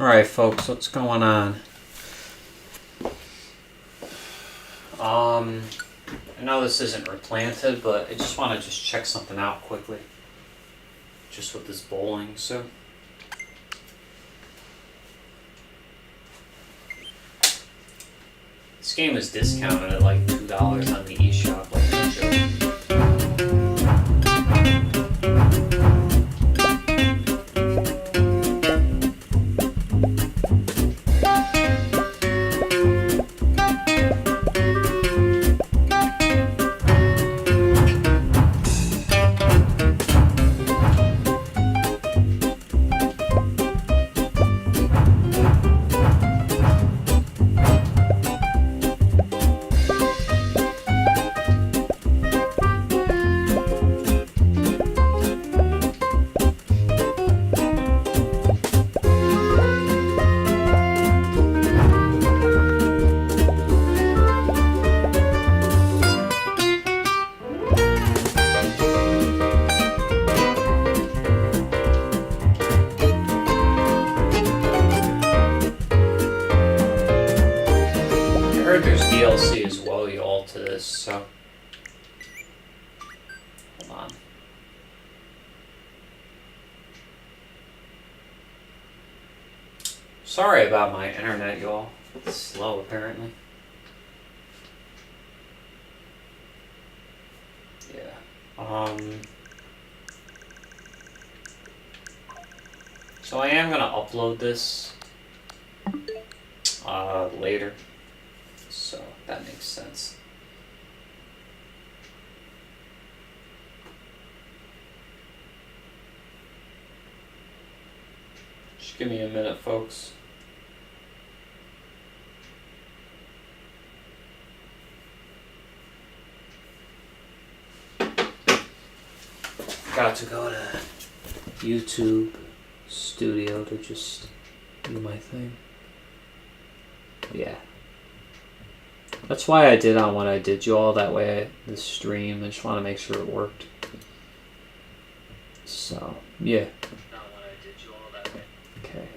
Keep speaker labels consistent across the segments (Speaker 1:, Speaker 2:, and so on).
Speaker 1: Alright folks, what's going on? I know this isn't replanted, but I just want to check something out quickly. Just with this bowling, so. This game is discounted at like $2 on the eShop, like no joke. There's DLC as well, y'all, to this, so hold on. Sorry about my internet, y'all. It's slow, apparently. Yeah. So I am gonna upload this later. So that makes sense. Just give me a minute, folks. Got to go to YouTube Studio to just do my thing. Yeah. That's why I did on what I did, y'all. That way, the stream, I just want to make sure it worked. So, yeah. Okay.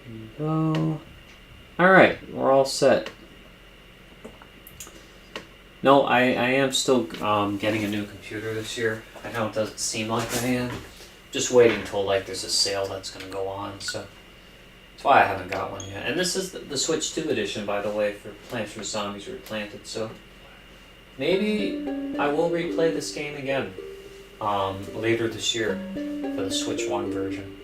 Speaker 1: Here you go. Alright, we're all set. No, I am still getting a new computer this year. I know it doesn't seem like I am. Just waiting until, like, there's a sale that's going to go on, so. That's why I haven't got one yet. And this is the Switch 2 edition, by the way, for Plants vs. Zombies Replanted. So maybe I will replay this game again later this year for the Switch 1 version.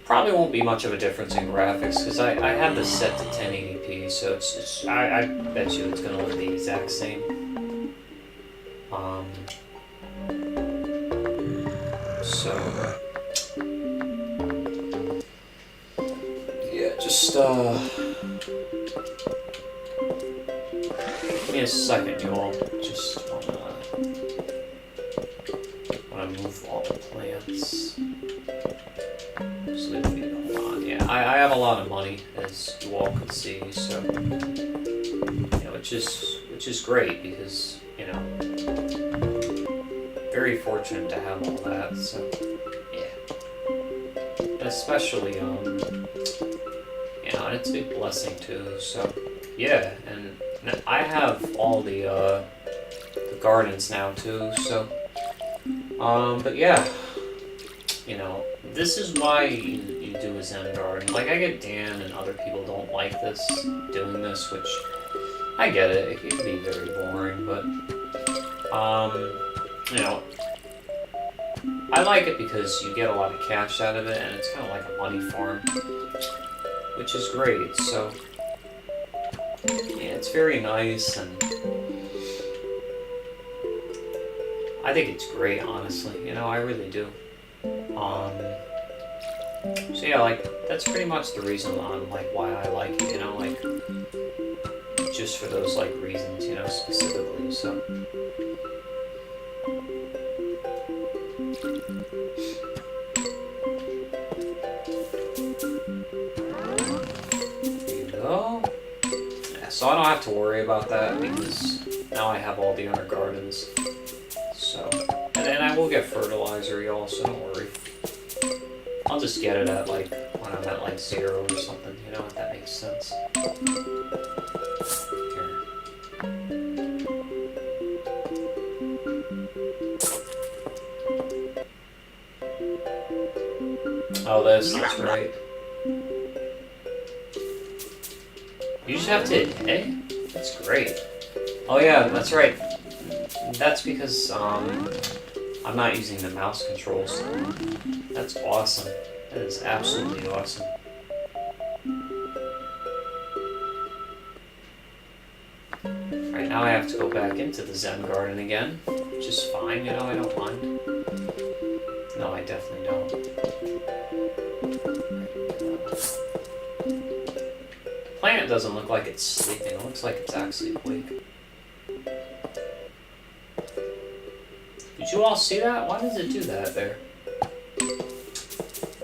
Speaker 1: Probably won't be much of a difference in graphics because I have this set to 1080p, so I bet you it's going to look the exact same. Just, give me a second, y'all. Just wanna move all the plants. Just leave me, hold on. Yeah, I have a lot of money, as you all can see, so, you know, which is great because, you know, very fortunate to have all that, so, yeah. Especially, you know, and it's a big blessing too, so yeah, and I have all the gardens now too, so but yeah, you know, this is why you do a Zen garden. Like, I get Dan and other people don't like doing this, which I get it can be very boring, but you know, I like it because you get a lot of cash out of it, and it's kind of like a money farm, which is great. So yeah, it's very nice, and I think it's great, honestly. You know, I really do. So yeah, like, that's pretty much the reason on like why I like it. You know, like, just for those like reasons, you know, specifically. So. So I don't have to worry about that because now I have all the other gardens. So, and then I will get fertilizer, y'all, so don't worry. I'll just get it at like when I'm at like 0 or something, you know, if that makes sense. Here. Oh, that's right. You just have to hit A? That's great. Oh yeah, that's right. That's because I'm not using the mouse controls. That's awesome. That is absolutely awesome. Alright, now I have to go back into the Zen Garden again, which is fine, you know, I don't mind. No, I definitely don't. The planet doesn't look like it's sleeping, it looks like it's actually awake. Did you all see that? Why does it do that there?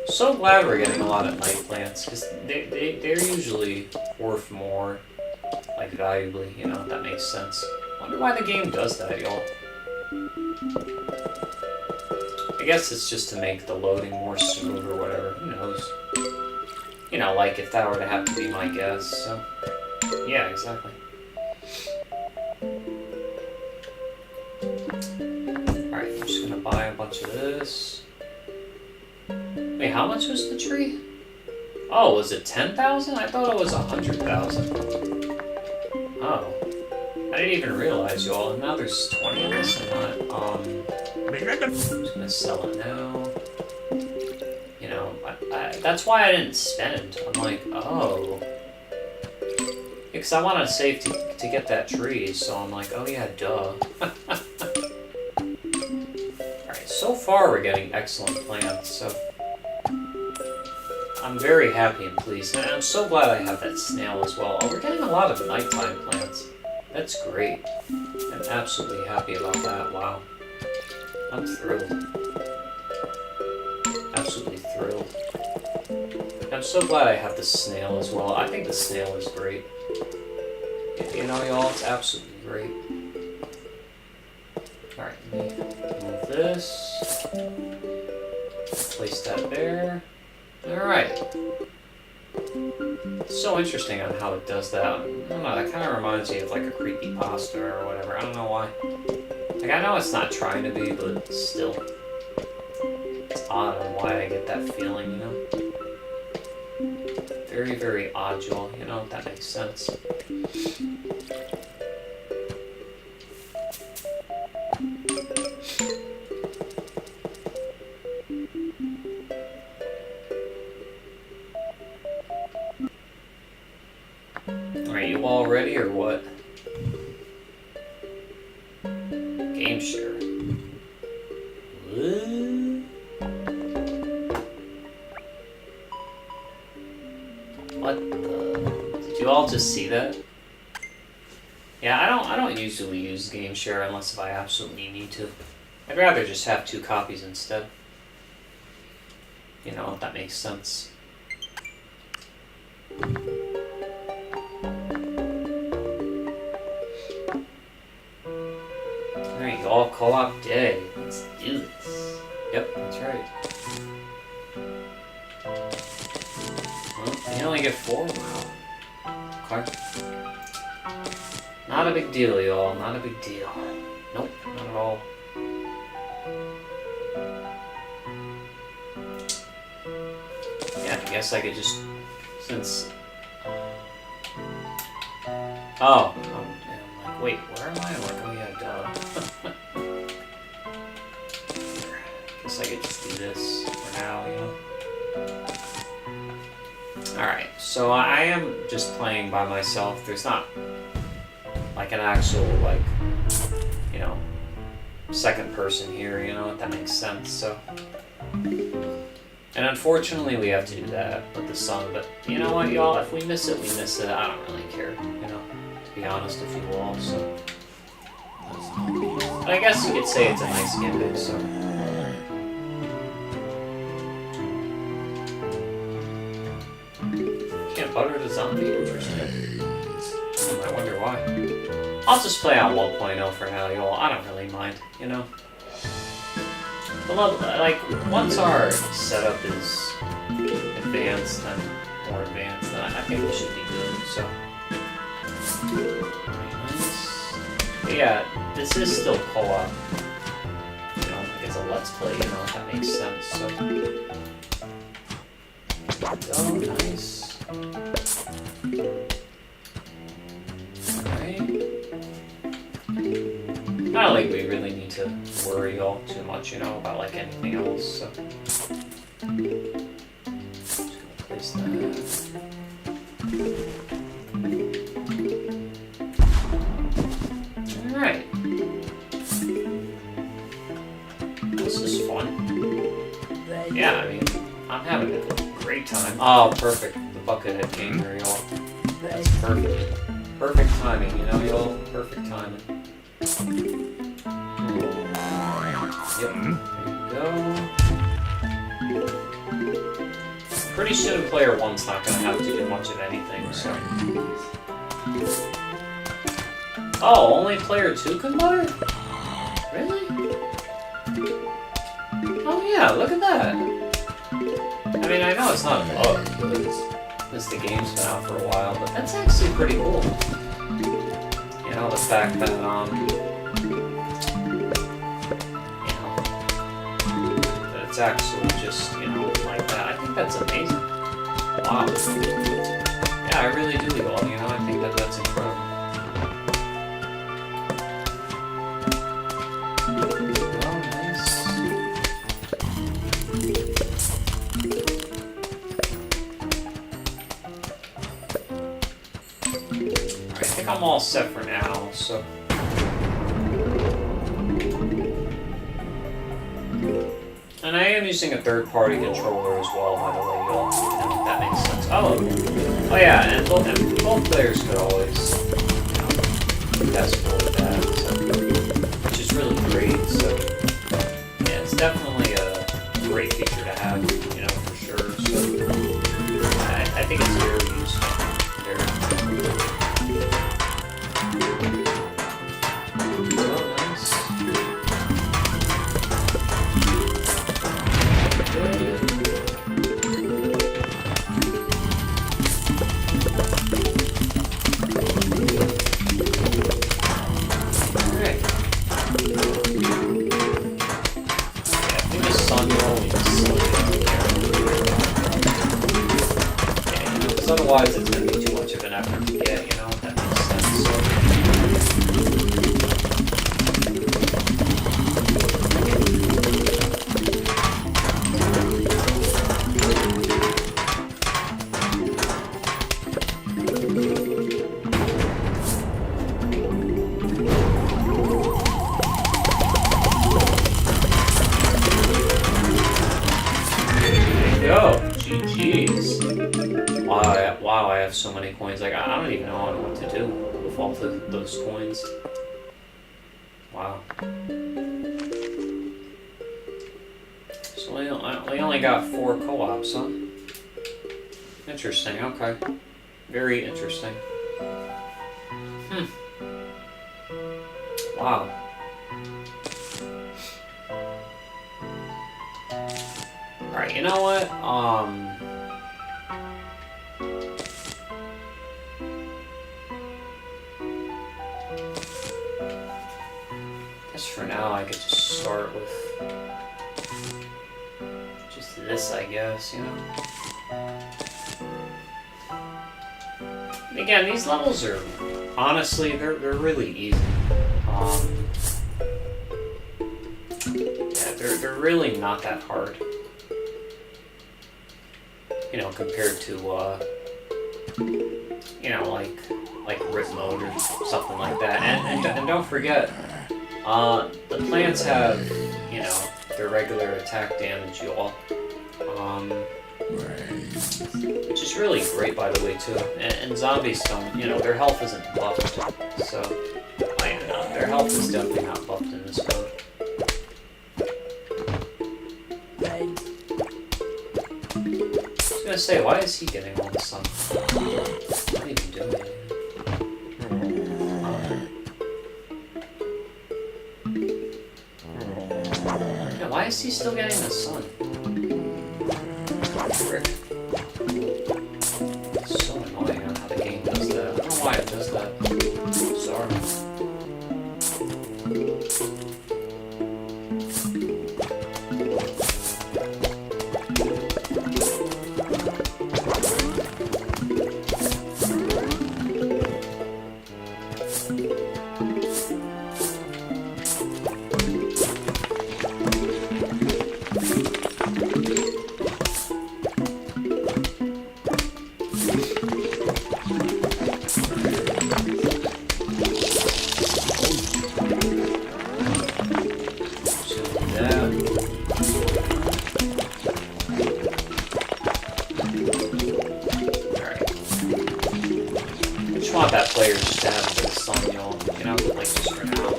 Speaker 1: So glad we're getting a lot of night plants, because they're usually worth more, like valuably, you know, if that makes sense. Wonder why the game does that, y'all. I guess it's just to make the loading more smooth or whatever, who knows. You know, like if that were to have to be my guess, so... Yeah, exactly. Alright, I'm just gonna buy a bunch of this. Wait, how much was the tree? Oh, was it 10,000? I thought it was 100,000. Oh. I didn't even realize, y'all. And now there's 20 of this. I'm just gonna sell it now. You know, that's why I didn't spend. I'm like, oh. Because I want to save to get that tree, so I'm like, oh yeah, duh. Alright, so far we're getting excellent plants, so... I'm very happy and pleased, and I'm so glad I have that snail as well. Oh, we're getting a lot of nighttime plants. That's great. I'm absolutely happy about that, wow. I'm thrilled. Absolutely thrilled. I'm so glad I have the snail as well. I think the snail is great. You know, y'all, it's absolutely great. Alright, let me move this. Place that there. Alright. It's so interesting on how it does that. I don't know, that kind of reminds me of like a creepypasta or whatever. I don't know why. Like, I know it's not trying to be, but still. It's odd on why I get that feeling, you know? Very, very odd, y'all. You know, if that makes sense. Are you all ready or what? Game share. What the? Did you all just see that? Yeah, I don't usually use game share unless if I absolutely need to. I'd rather just have 2 copies instead. You know, if that makes sense. Alright, y'all, co-op day. Let's do this. Yep, that's right. Well, you only get 4? Wow. Okay. Not a big deal, y'all. Not a big deal. Nope, not at all. Yeah, I guess I could just... Since... Oh. I'm like, wait, where am I? I'm like, oh yeah, duh. Guess I could just do this for now, you know? Alright, so I am just playing by myself. There's not... like an actual, like, you know, second person here, you know, if that makes sense, so. And unfortunately we have to do that with the song, but you know what, y'all, if we miss it, we miss it. I don't really care, you know, to be honest with you all, so. But I guess you could say it's a nice gimmick, so. Can't butter the zombie or something. I wonder why. I'll just play on 1.0 for now, y'all. I don't really mind, you know? The level, like, once our setup is advanced and more advanced, then I think we should be good. So, nice. But yeah, this is still co-op. You know, it's a let's play. You know, if that makes sense. So, oh, nice. Alright. I don't think we really need to worry all too much, you know, about like anything else. So, just gonna place that. Alright. This is fun. Yeah, I mean, I'm having a great time. Oh, perfect. The Buckethead came here, y'all. That's perfect. Perfect timing, you know, y'all. Perfect timing. Yep. There you go. Pretty soon, player 1's not going to have to do much of anything, so. Oh, only player 2 can buy it? Really? Oh yeah, look at that. I mean, I know it's not a bug, because the game's been out for a while, but that's actually pretty cool. You know, the fact that, that it's actually just, you know, like that. I think that's amazing. Wow. Yeah, I really do, y'all, you know, I think that that's incredible. I'm all set for now, so. And I am using a third-party controller as well, by the way, y'all. You know, if that makes sense. Oh yeah, and both players could always, you know, escalate that, so, which is really great. So, yeah, it's definitely a great feature to have, you know, for sure. So, I think it's very useful. Very otherwise, it's going to be too much of an effort to get, you know, if that makes sense. There you go. GG's. Wow, I have so many coins. Like, I don't even know what to do with all those coins. Wow. So we only got 4 co-ops, huh? Interesting, okay. Very interesting. Wow. Alright, you know what? For now, I could just start with just this, I guess, you know. And again, these levels are honestly they're really easy. Yeah, they're really not that hard. You know, compared to you know, like Rip Mode or something like that. And don't forget. The plants have, you know, their regular attack damage, y'all. Which is really great, by the way, too. And zombies don't, you know, their health isn't buffed. So, their health is definitely not buffed in this mode. I was gonna say, why is he getting all the sun? What are you doing? Why is he still getting the sun? Frick. That player just to have a bit of fun, y'all. You know, like just for now.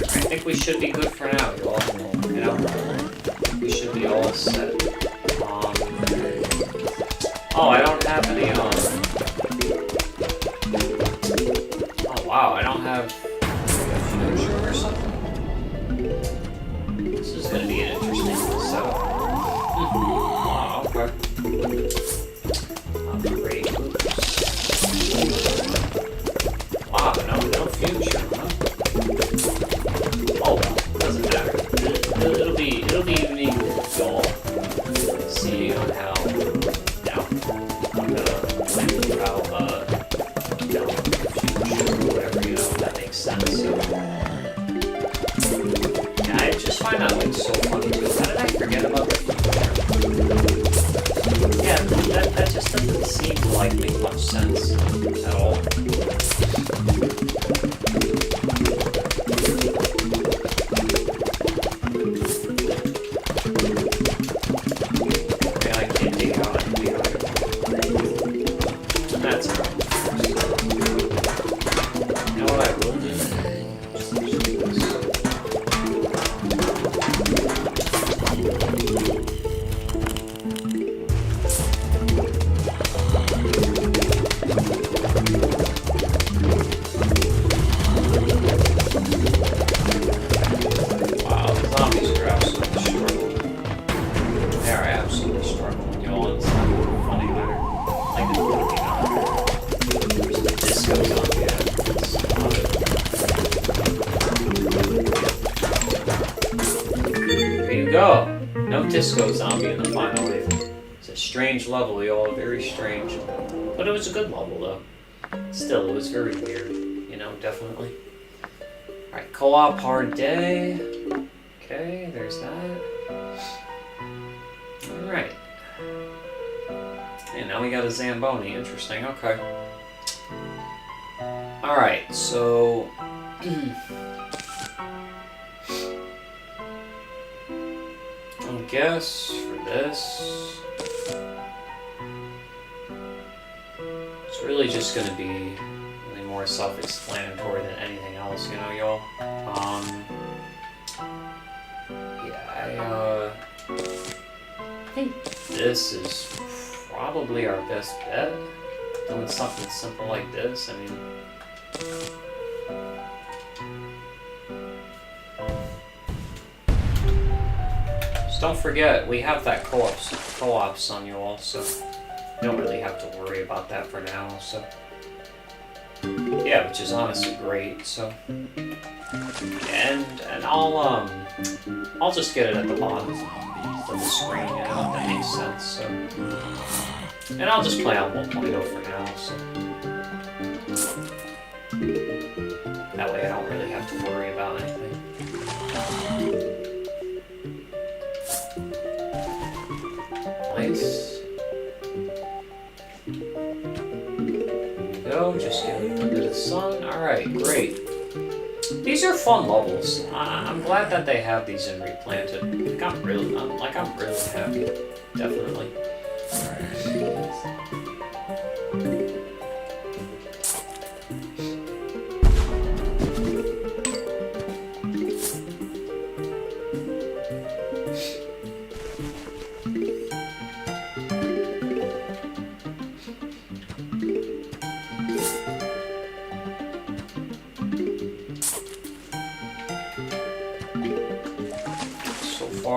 Speaker 1: I think we should be good for now, y'all. You know, we should be all set. Oh, I don't have any, oh wow, I don't have a future or something? This is gonna be an interesting setup. Wow, okay. Great. Wow, no future, huh? Oh well, doesn't matter. It'll be unique, y'all. See on how I find that like so funny too. How did I forget about that? Yeah, that just doesn't seem to like make much sense at all. Man, I can't take out anything. That's right. You know what I will do? Go! No disco zombie in the final wave. It's a strange level, y'all. Very strange. But it was a good level, though. Still, it was very weird. You know, definitely. Alright, co-op hard day. Okay, there's that. Alright. And now we got a Zamboni. Interesting, okay. Alright, so... I guess for this, it's really just going to be really more self-explanatory than anything else, you know, y'all. Yeah, I think this is probably our best bet. Doing something simple like this, I mean... Don't forget, we have that co-ops on you all, so you don't really have to worry about that for now, so yeah, which is honestly great, so and I'll just get it at the bottom of the screen, you know, if that makes sense, so and I'll just play on 1.0 for now, so that way I don't really have to worry about anything. Nice. There we go, just get a little bit of sun. Alright, great. These are fun levels. I'm glad that they have these in Replanted. I'm really happy. Definitely.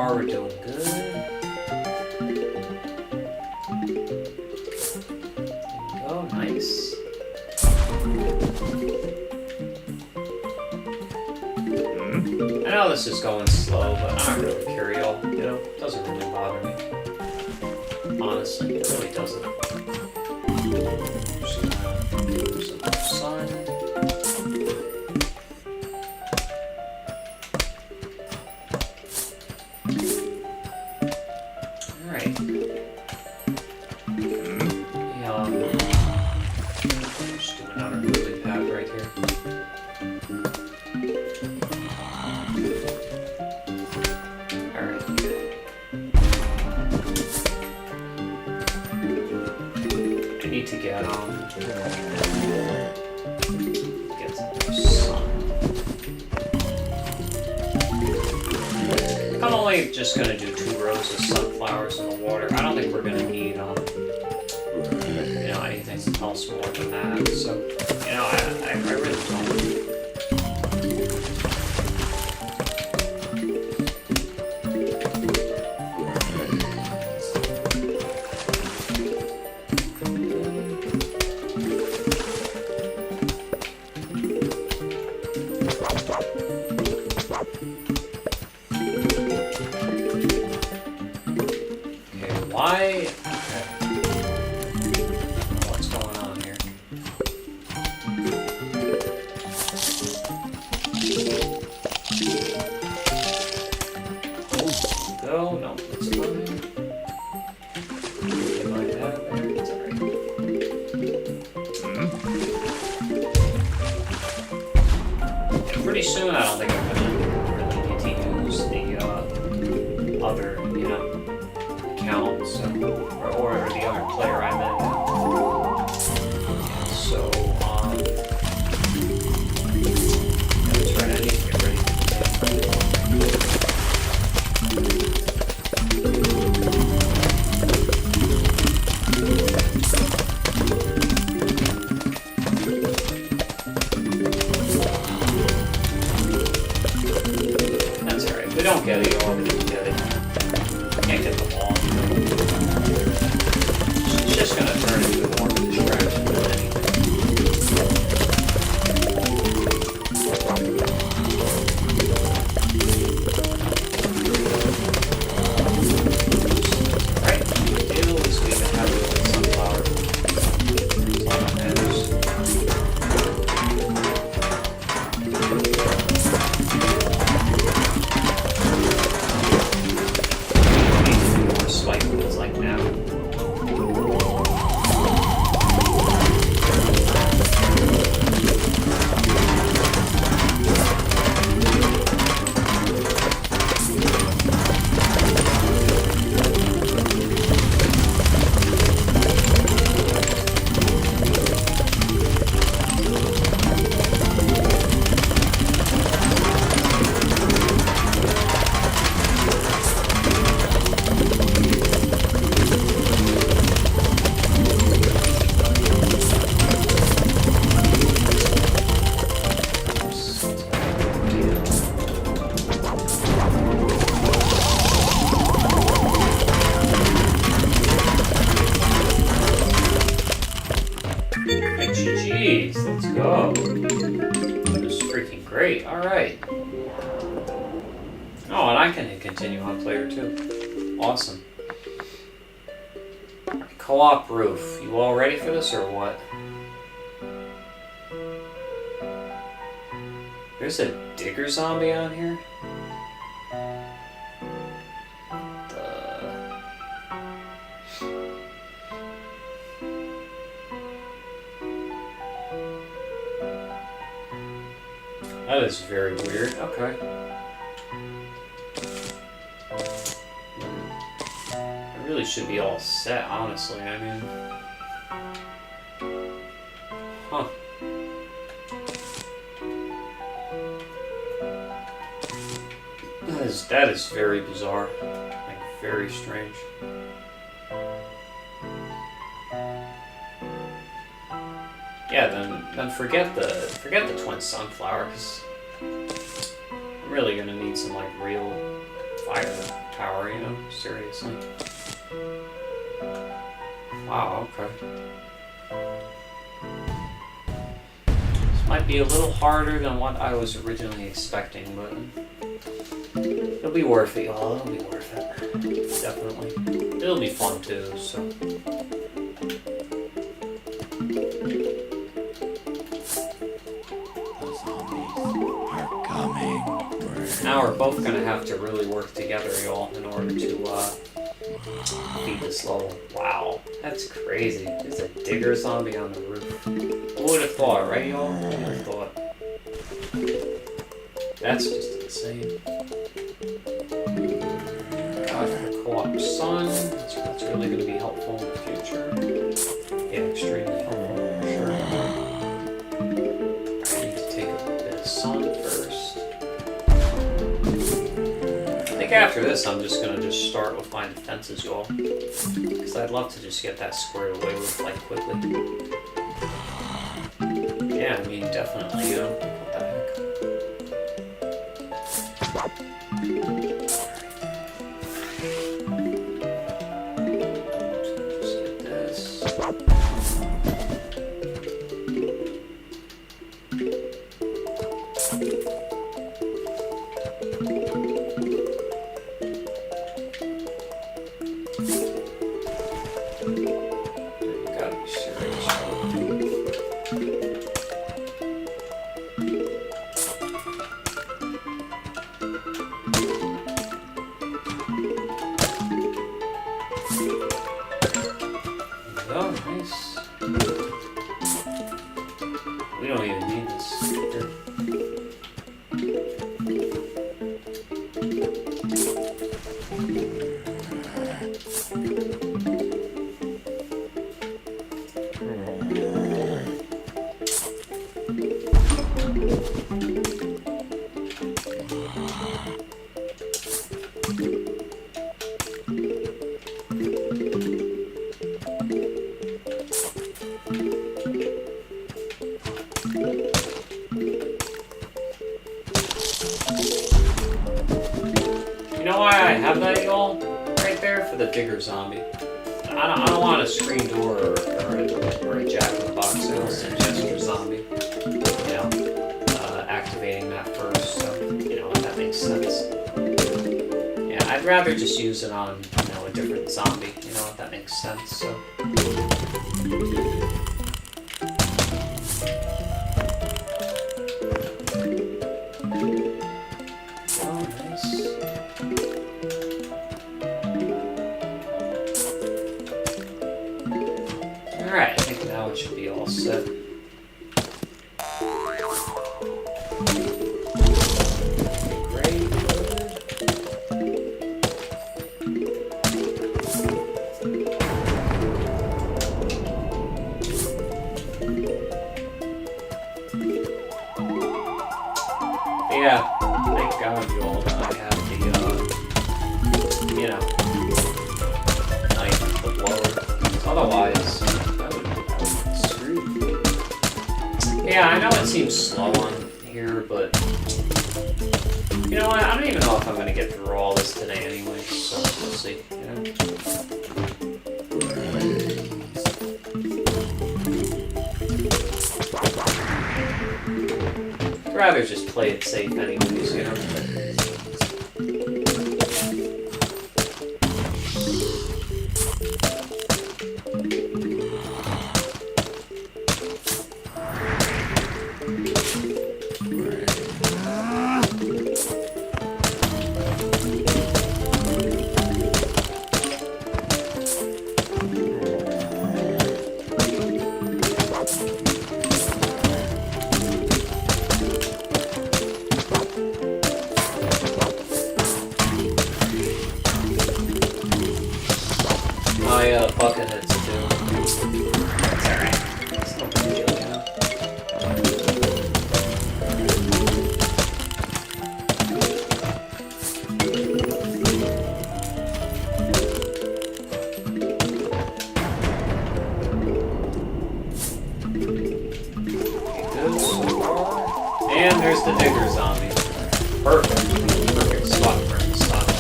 Speaker 1: We're doing good. There we go, nice. I know this is going slow, but I don't really care, y'all. You know, it doesn't really bother me. honestly. It really doesn't. Just gonna use the sun. Alright. Just do another moving path right here. To get some sun. I'm only just gonna do 2 rows of sunflowers in the water. I don't think we're gonna need anything else more than that. So I really don't. Why? What's going on here? Go. No, it's fine. You might have it there. It's alright. Yeah, pretty soon, I don't think I'm gonna really need to use the other, account, so, or the other player I meant. So, that's right, I need to get ready for the That's alright, if we don't get it, or we don't get it. Can't get the ball. It's just going to turn into more of a distraction than anything. Right, at least we even have the sunflower. That's all that matters. Spike feels like now. GG's, let's go. That was freaking great. Alright. Oh, and I can continue on player 2. Awesome. Co-op roof. You all ready for this or what? There's a digger zombie on here? That is very weird. Okay. I really should be all set, honestly. I mean... Huh. That is very bizarre. Like, very strange. Yeah, then forget the twin sunflower, because I'm really gonna need some like real fire power, you know? Seriously. Wow, okay. This might be a little harder than what I was originally expecting, but it'll be worth it, y'all. It'll be worth it. Definitely. it'll be fun too, so. Now we're both gonna have to really work together, y'all, in order to beat this level. Wow, that's crazy. There's a digger zombie on the roof. Who would have thought, right, y'all? Who would have thought? That's just insane. God, for co-op sun. That's really gonna be helpful in the future. Yeah, extremely helpful for sure. I need to take a bit of sun first. I think after this, I'm just gonna start with my defenses, y'all, because I'd love to just get that squared away with like quickly. Yeah, I mean, definitely, you know, what the heck. Just get this. Gotta be serious. Oh, nice. We don't even need this sticker. You know why I have that, y'all? Right there for the digger zombie. I don't want a screen door or a jack-in-the-box. I don't suggest your zombie. You know, activating that first. So, you know, if that makes sense. Yeah, I'd rather just use it on, you know, a different zombie. You know, if that makes sense. So. Alright, I think now it should be all set. Great. Yeah, thank God you all that I have the, you know, knife, the blower. Otherwise, I would be screwed. Yeah, I know it seems slow on here, but you know what? I don't even know if I'm gonna get through all this today anyway, so we'll see. You know? I'd rather just play it safe anyways, you know? My bucket heads too. That's alright. It's no big deal, you know. Good so far. And there's the digger zombie. Perfect. Perfect spot for him to stop at.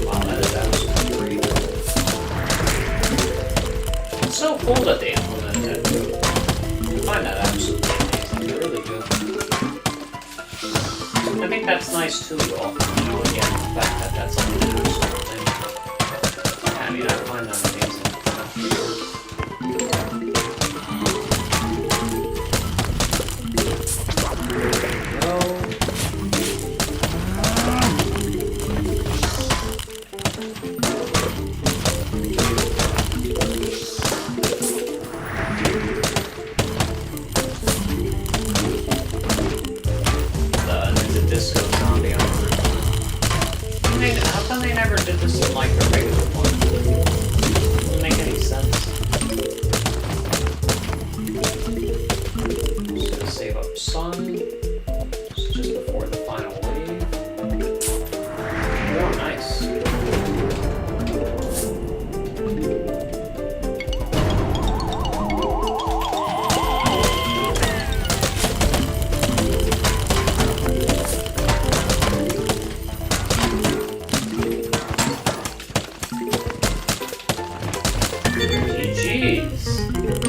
Speaker 1: Wow, that is absolutely great. It's so cool that they implemented that too. I find that absolutely amazing. Really good. I think that's nice too, y'all. You know, again, the fact that that's like an absolute thing. Yeah, I mean, I find that amazing. How come they never did this in like the regular one? Doesn't make any sense. Just gonna save up sun. Just before the final wave. Oh, nice.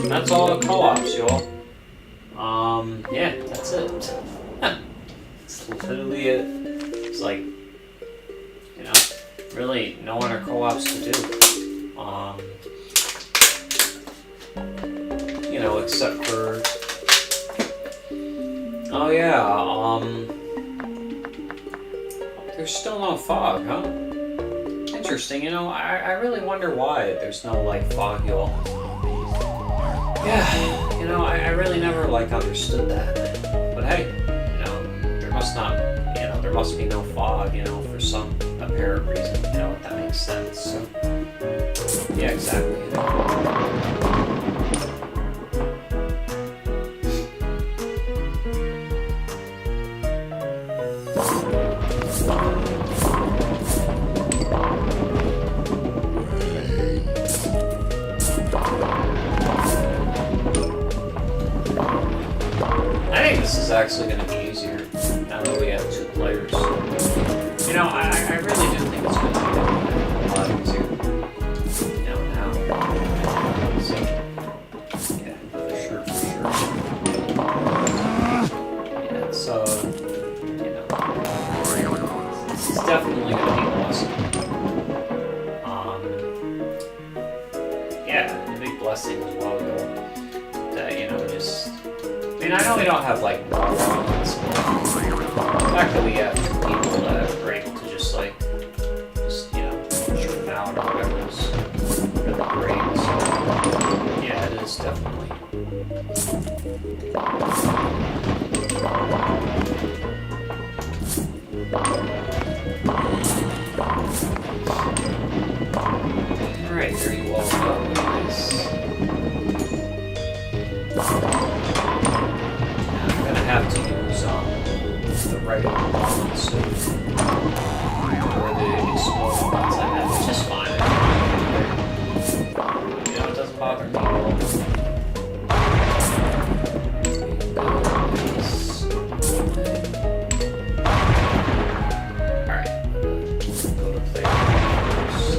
Speaker 1: That's all the co-ops, y'all. Yeah, that's it. That's literally it. It's like, you know, really no other co-ops to do. You know, except for, oh yeah, there's still no fog, huh? Interesting, you know, I really wonder why there's no, like, fog, y'all. Yeah, you know, I really never, like, understood that. But hey, you know, there must be no fog, you know, for some apparent reason, you know, if that makes sense, so. Yeah, exactly, you know. This is actually going to be easier now that we have 2 players. You know, I really do think it's going to be a lot easier. You know, now. So, yeah, for sure. Yeah, so, you know, this is definitely going to be awesome. Yeah, the big blessing as well, though, that, you know, just. I mean, I know we don't have, like, more runs, but the fact that we have people that are able to just, like, you know, shoot them out or whatever is really great, so, yeah, it is definitely. Alright, there you all go, nice. Have to use the regular ones or the exploding ones I have, which is fine. You know, it doesn't bother me at all. Alright, go to player first.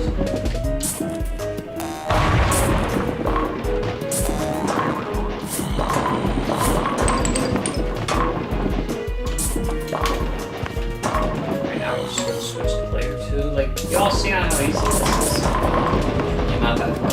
Speaker 1: Like, y'all see how easy this is? Really not that hard.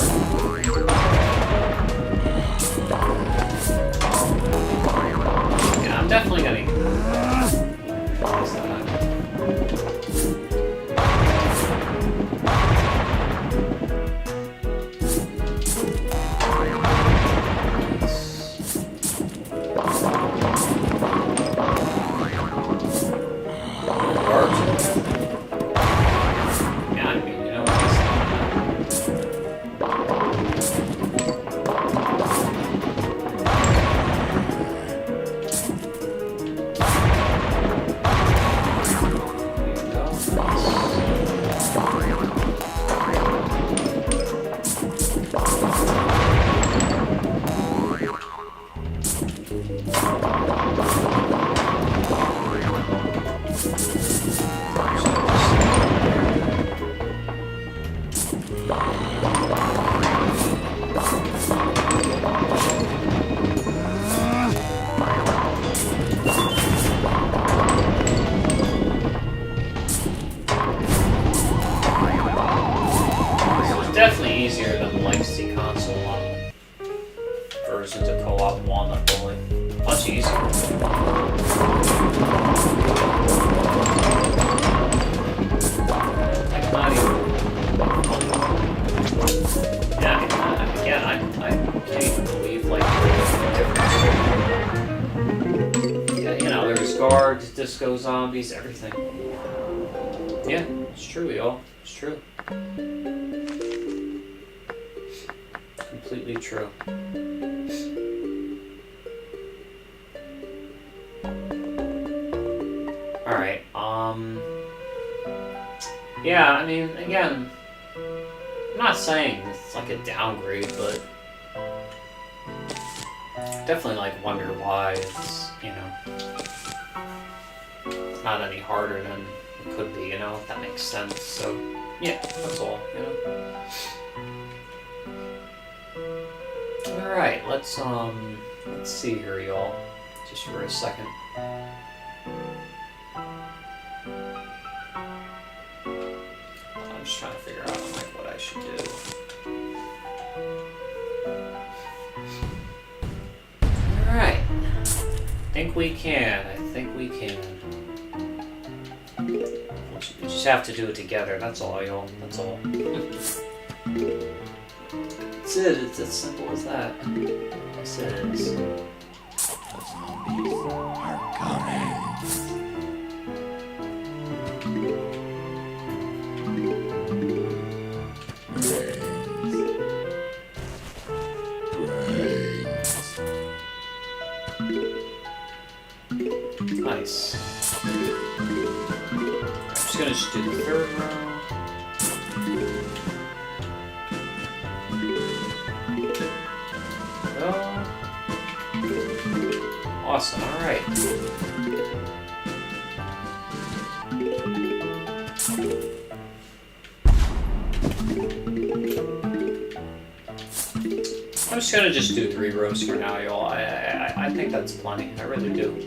Speaker 1: legacy console versions of co-op walnut bowling. Much easier. Like not even. Yeah, again, I can't even believe like the difference. Yeah, you know, there's guards, disco zombies, everything. Yeah, it's true, y'all. It's true. Completely true. Alright, yeah, I mean, again, I'm not saying it's like a downgrade, but definitely like wonder why it's, you know, it's not any harder than it could be, you know, if that makes sense. So, yeah, that's all, you know. Alright, let's see here, y'all, just for a second. I'm just trying to figure out, like, what I should do. Alright. I think we can. We just have to do it together, that's all, y'all. That's all. That's it. It's as simple as that. Yes, it is.
Speaker 2: The zombies are coming.
Speaker 1: Nice. I'm just gonna do the third row. Go. Awesome, alright. I'm just gonna do 3 rows for now, y'all. I think that's plenty. I really do.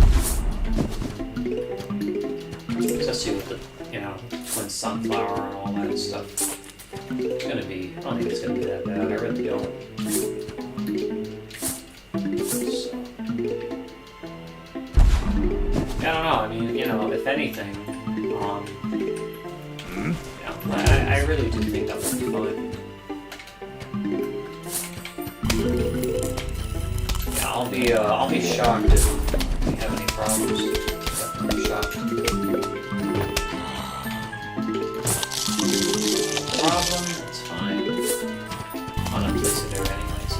Speaker 1: Especially with the, you know, twin sunflower and all that stuff. It's gonna be, I don't think it's gonna be that bad. I really don't. So. I don't know. I mean, you know, if anything, yeah, I really do think that would be fun. Yeah, I'll be shocked if we have any problems. Definitely shocked. Problem? It's fine. I'll not place it there anyways.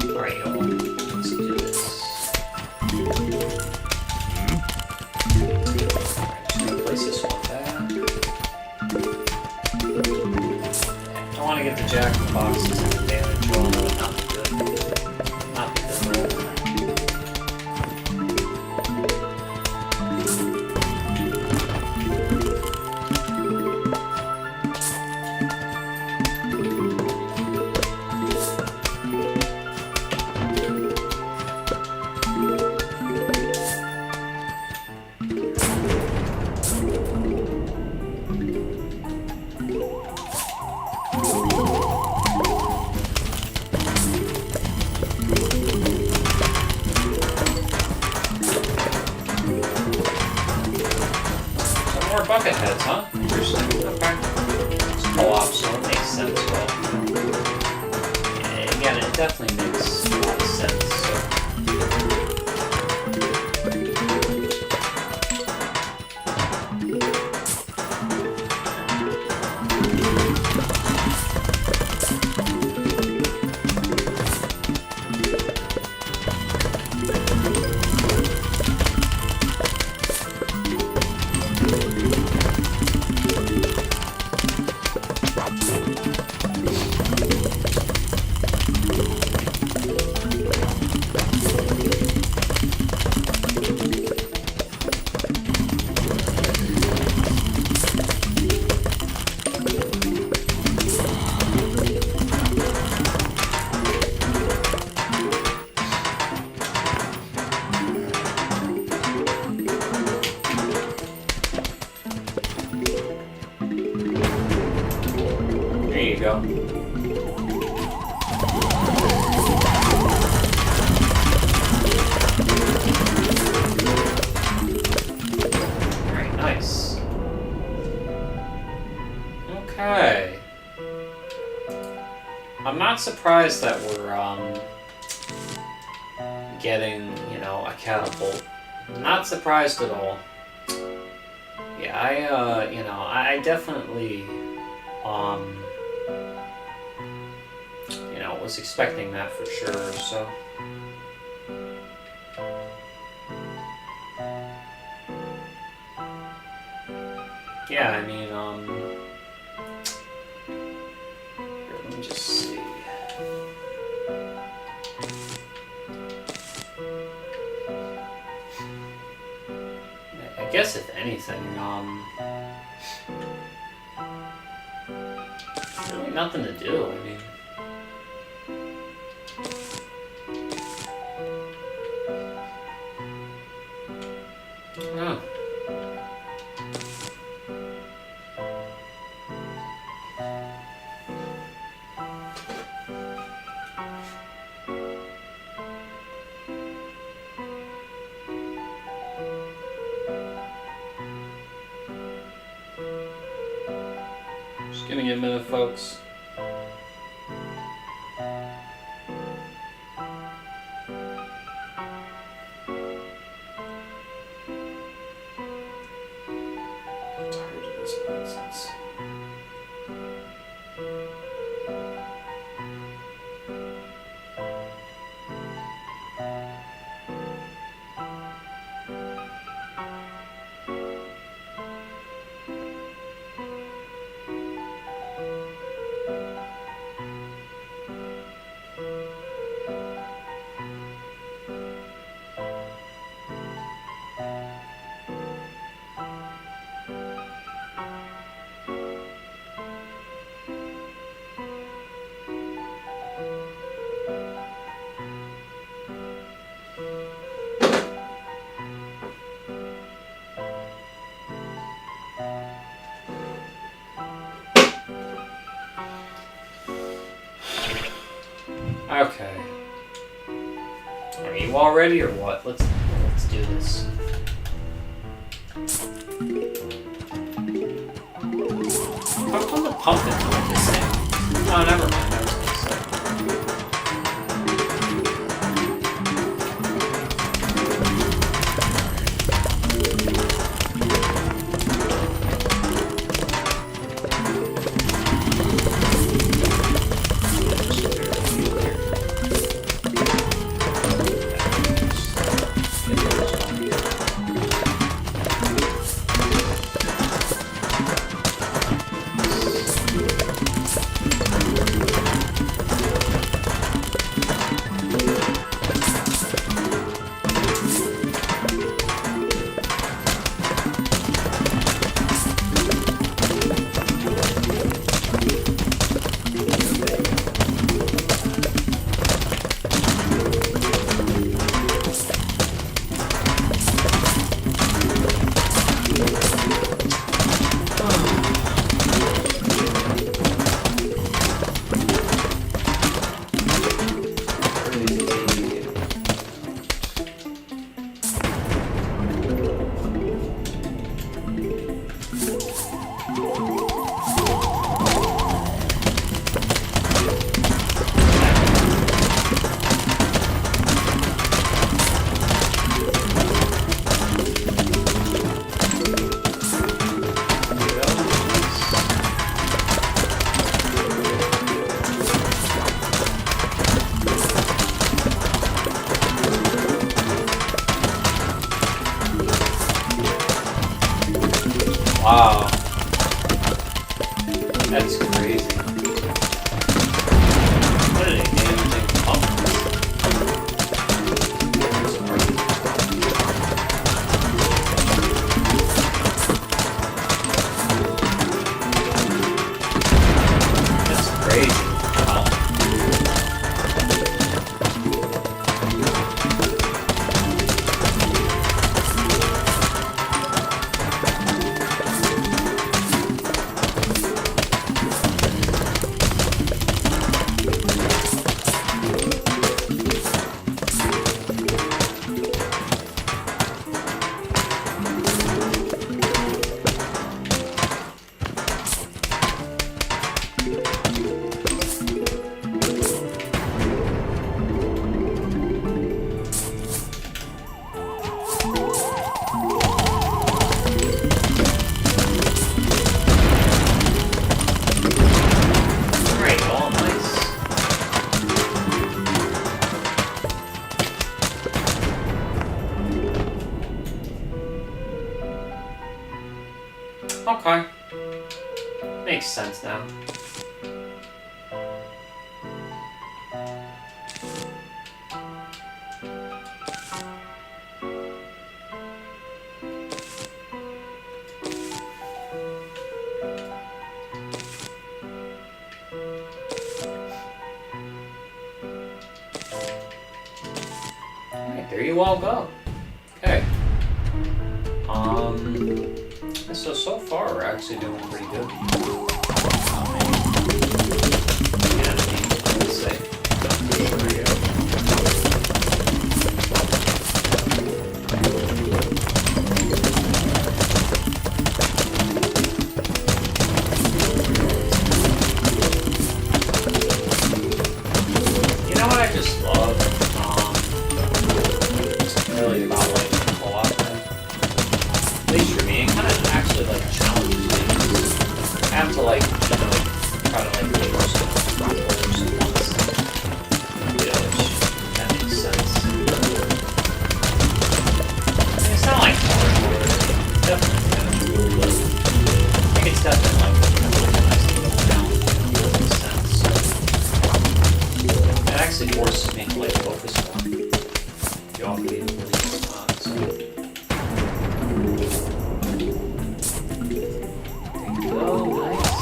Speaker 1: Yeah. Alright, y'all. Let's do this. Alright, just gonna place this one back. I want to get the jack in the boxes and the damage roll. Not be good. Not be good roll. Bucket heads, huh? Interesting. Okay. It's co-op, so it makes sense. Well, again, it definitely makes a lot of sense. So. go. Very nice. Okay. I'm not surprised that we're getting, you know, a catapult. Not surprised at all. Yeah, you know, I definitely, you know, was expecting that for sure, so. Yeah, I mean, here, let me just see. I guess if anything, really nothing to do, I mean. Oh. Just giving you a minute, folks. I'm tired of this nonsense. Okay. Are you all ready or what? Let's do this. How come the pump isn't like the same? Oh, never mind. I was gonna say. sense now. Alright, there you all go. Okay. So far we're actually doing pretty good. Yeah, let's say. Sure, yeah. You know what I just love? Really about like co-op thing. At least for me, it kind of actually like challenges me. I have to like, you know, try to like force some controllers at once. Yeah, which that makes sense. I mean, it's not like hardcore. It's definitely kind of cool, but I think it's definitely like kind of like a nice little challenge. It makes sense. It actually forces me to like focus more. You all can be really hot, so. Oh, nice.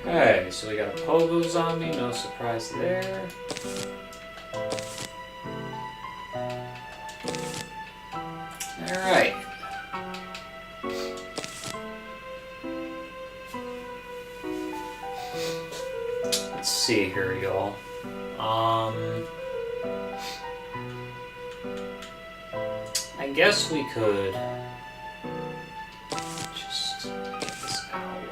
Speaker 1: Okay, so we got a Pogo zombie, no surprise there. Alright. Let's see here, y'all. I guess we could just get this out.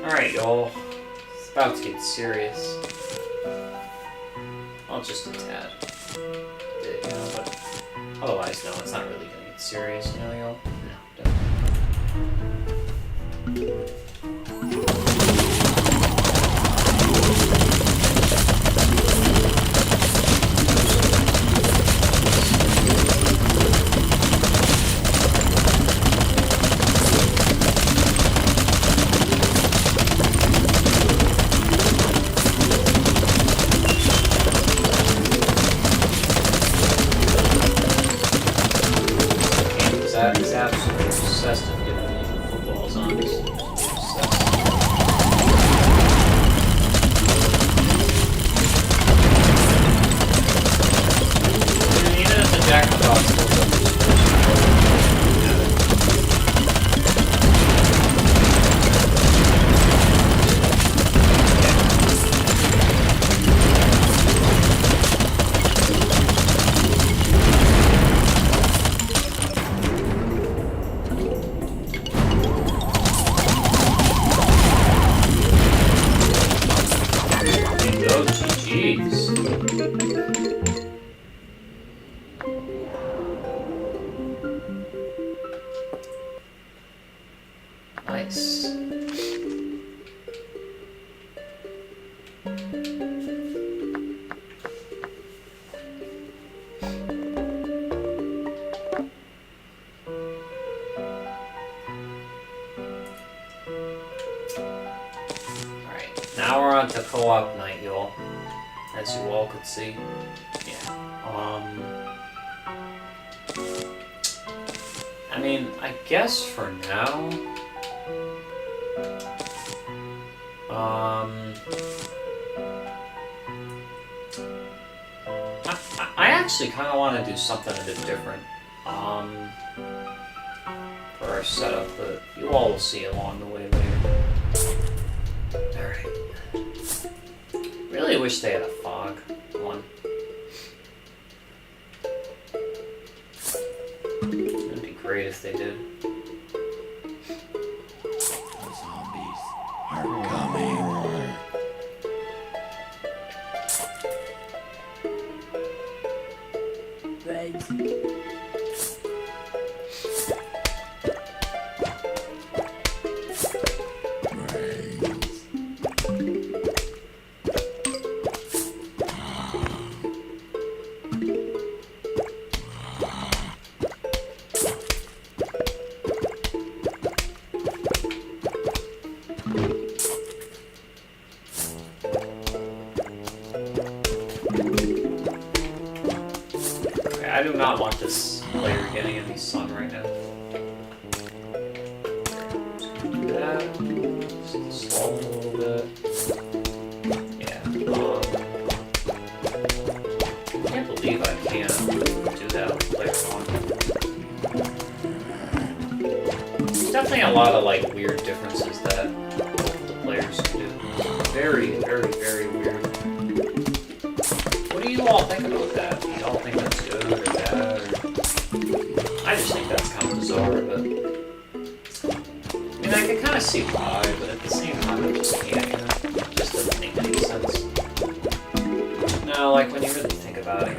Speaker 1: Alright, y'all. It's about to get serious. Well, just a tad. You know, but otherwise, no, it's not really gonna get serious, you know, y'all? No, definitely. That is absolutely obsessed with giving me footballs on this. Even if the Jack in the Box goes up this nice. Alright, now we're on to co-op night, y'all. As you all could see. Yeah. I mean, I guess for now, I actually kind of want to do something a bit different, for our setup, but you all will see along the way later. Alright. Really wish they had a fog one. It'd be great if they did.
Speaker 2: The zombies are coming.
Speaker 1: I do not want this player getting any sun right now. Just gonna do that. Just slow him a little bit. Yeah. I can't believe I can't do that with player one. There's definitely a lot of like weird differences that both of the players can do. Very, very, very weird. What do you all think about that? Do you all think that's good or bad? Or... I just think that's kind of bizarre, but... I mean, I can kind of see why, but at the same time, I just can't, you know? It just doesn't make any sense. No, like, when you really think about it,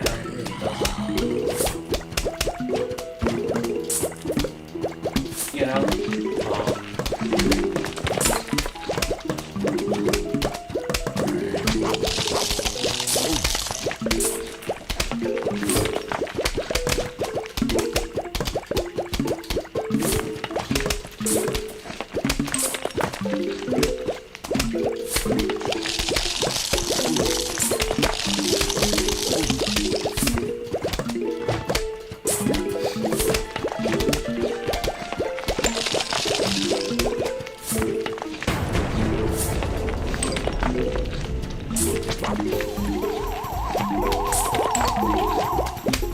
Speaker 1: you know, it really doesn't. You know?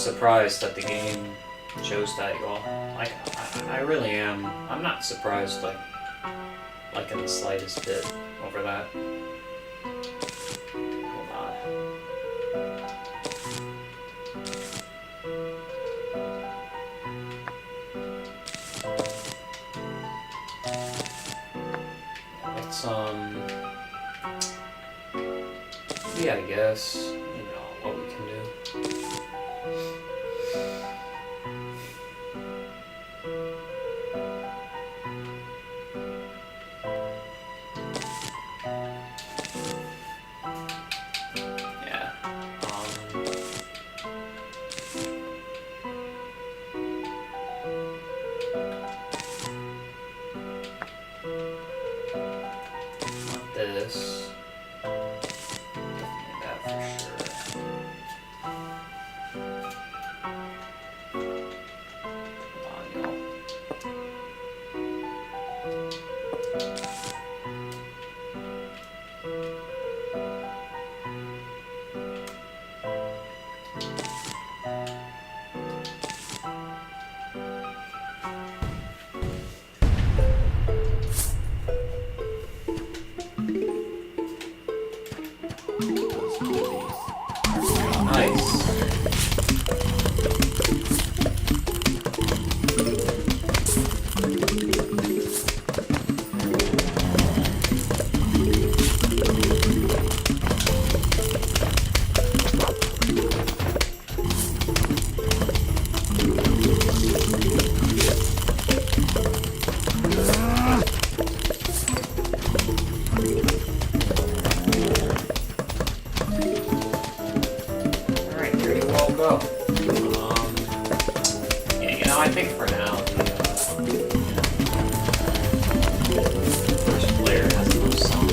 Speaker 1: surprised that the game chose that, y'all. Like, I really am. I'm not surprised, like in the slightest bit over that. Hold on. Let's, yeah, I guess, you know, what we can do. This. Definitely that for sure. Come on, y'all. I think for now, the first player has the most songs.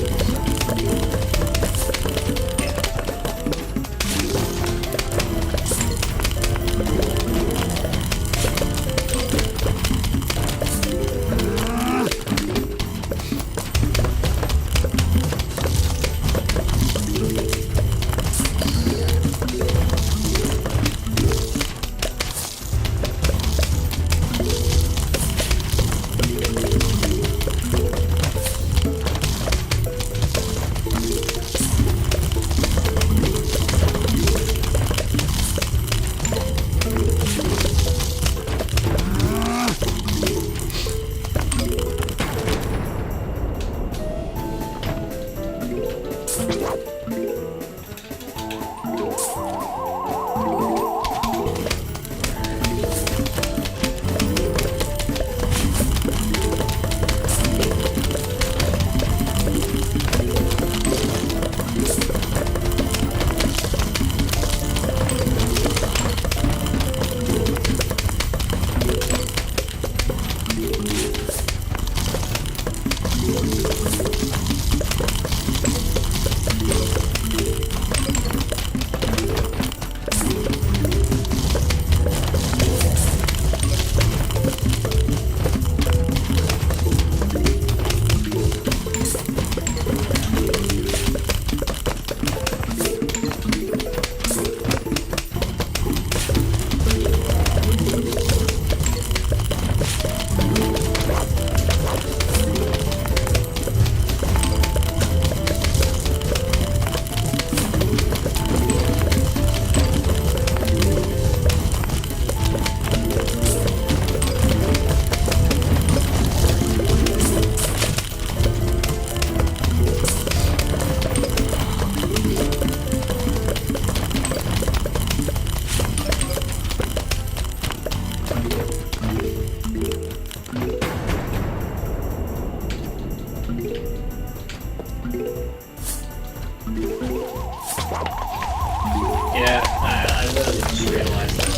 Speaker 1: Yeah, I literally just realized that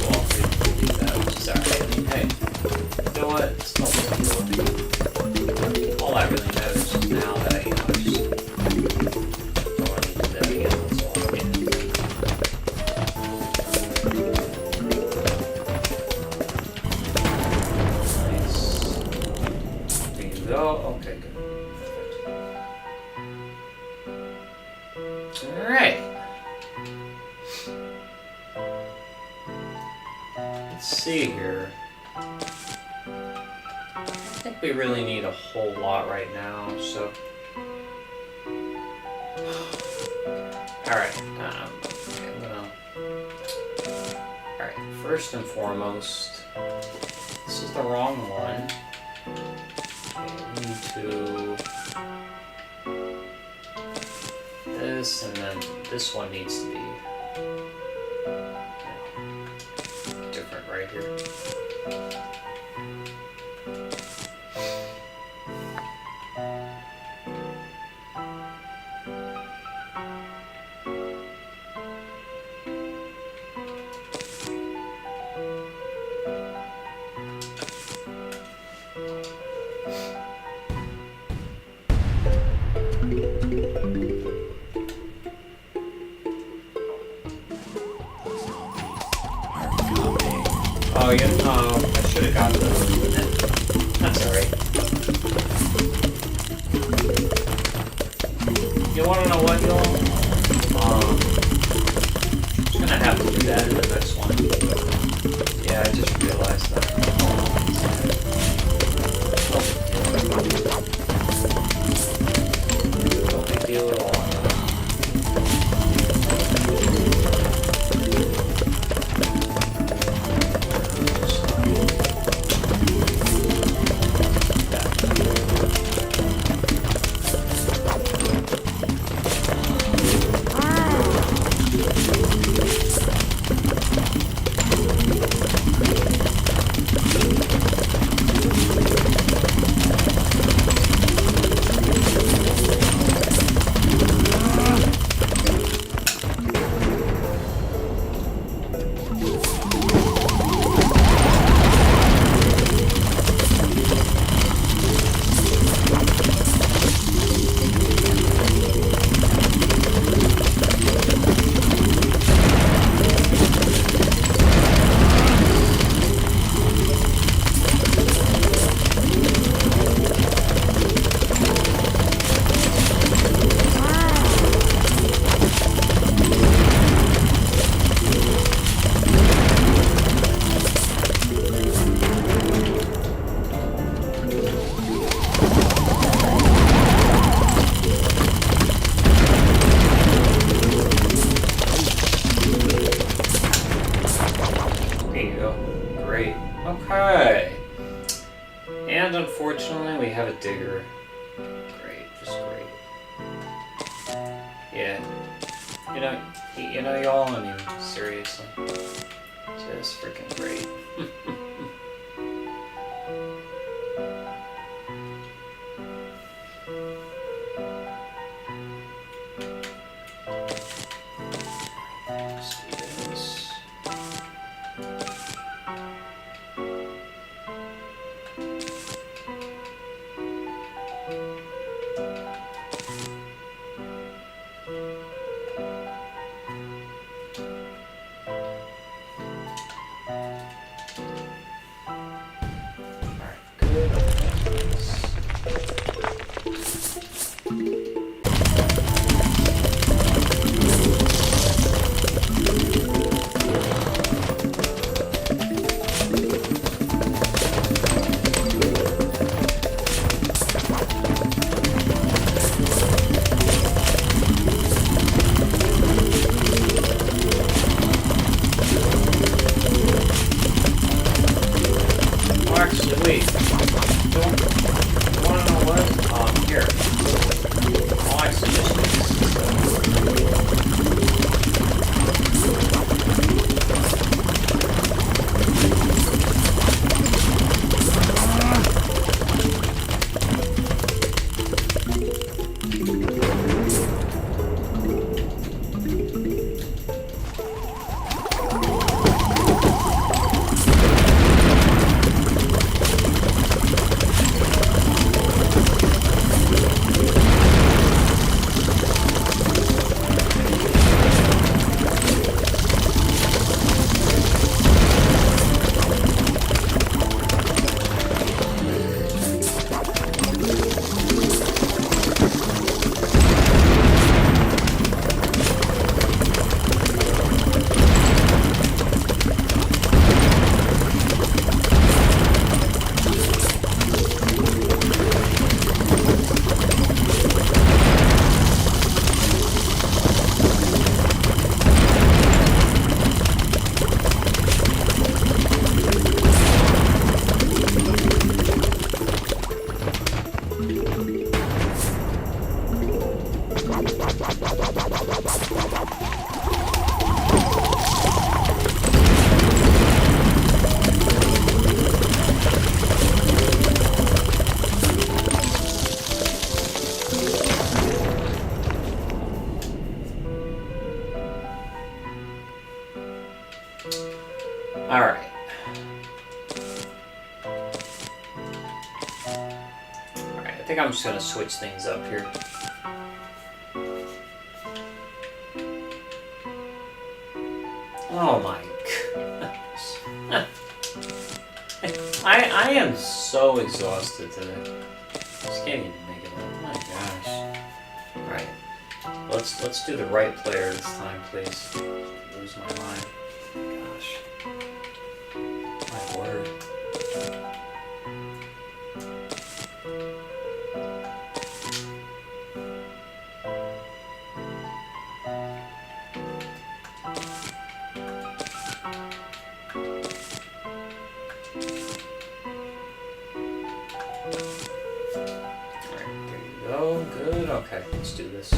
Speaker 1: all three did that, which is alright. I mean, hey, you know what? It's not what all that really matters is now that I, just don't want to do that again. That's all. Nice. There you go. Okay, good. Alright. I think we really need a whole lot right now, so. Alright, okay, I'm gonna. Alright, first and foremost, this is the wrong one. Okay, we need to. This, and then this one needs to be different right here. Oh, yeah, no, I should have got this. That's alright. You wanna know what, y'all? I'm gonna have to do that in the next one. Yeah, I just realized that. No big deal at all. Okay. And unfortunately, we have a digger. Great, just great. Yeah. You know, y'all, I mean, seriously. Just freaking great. think I'm just gonna switch things up here. Oh my goodness. I am so exhausted today. Just can't even make it up. Oh my gosh. Alright. Let's do the right player this time, please. Lose my mind. Gosh. My word. Oh, good. Okay, let's do this.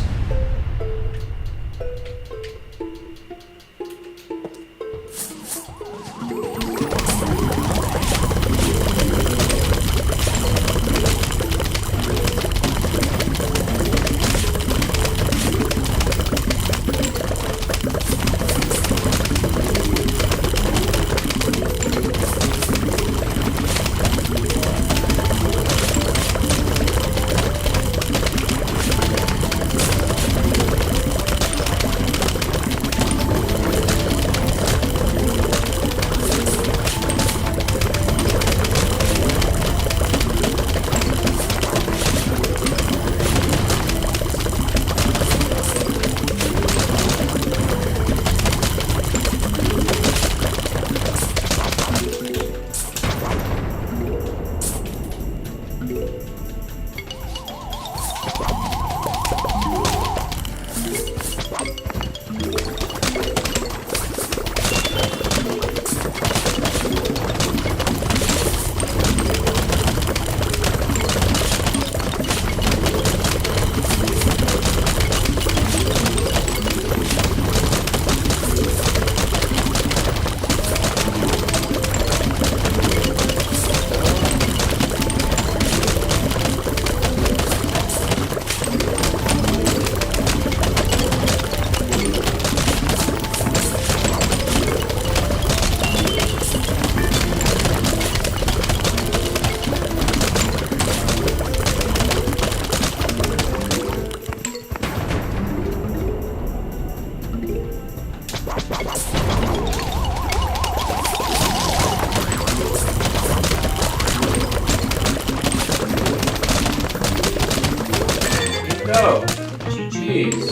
Speaker 1: Go! GG's.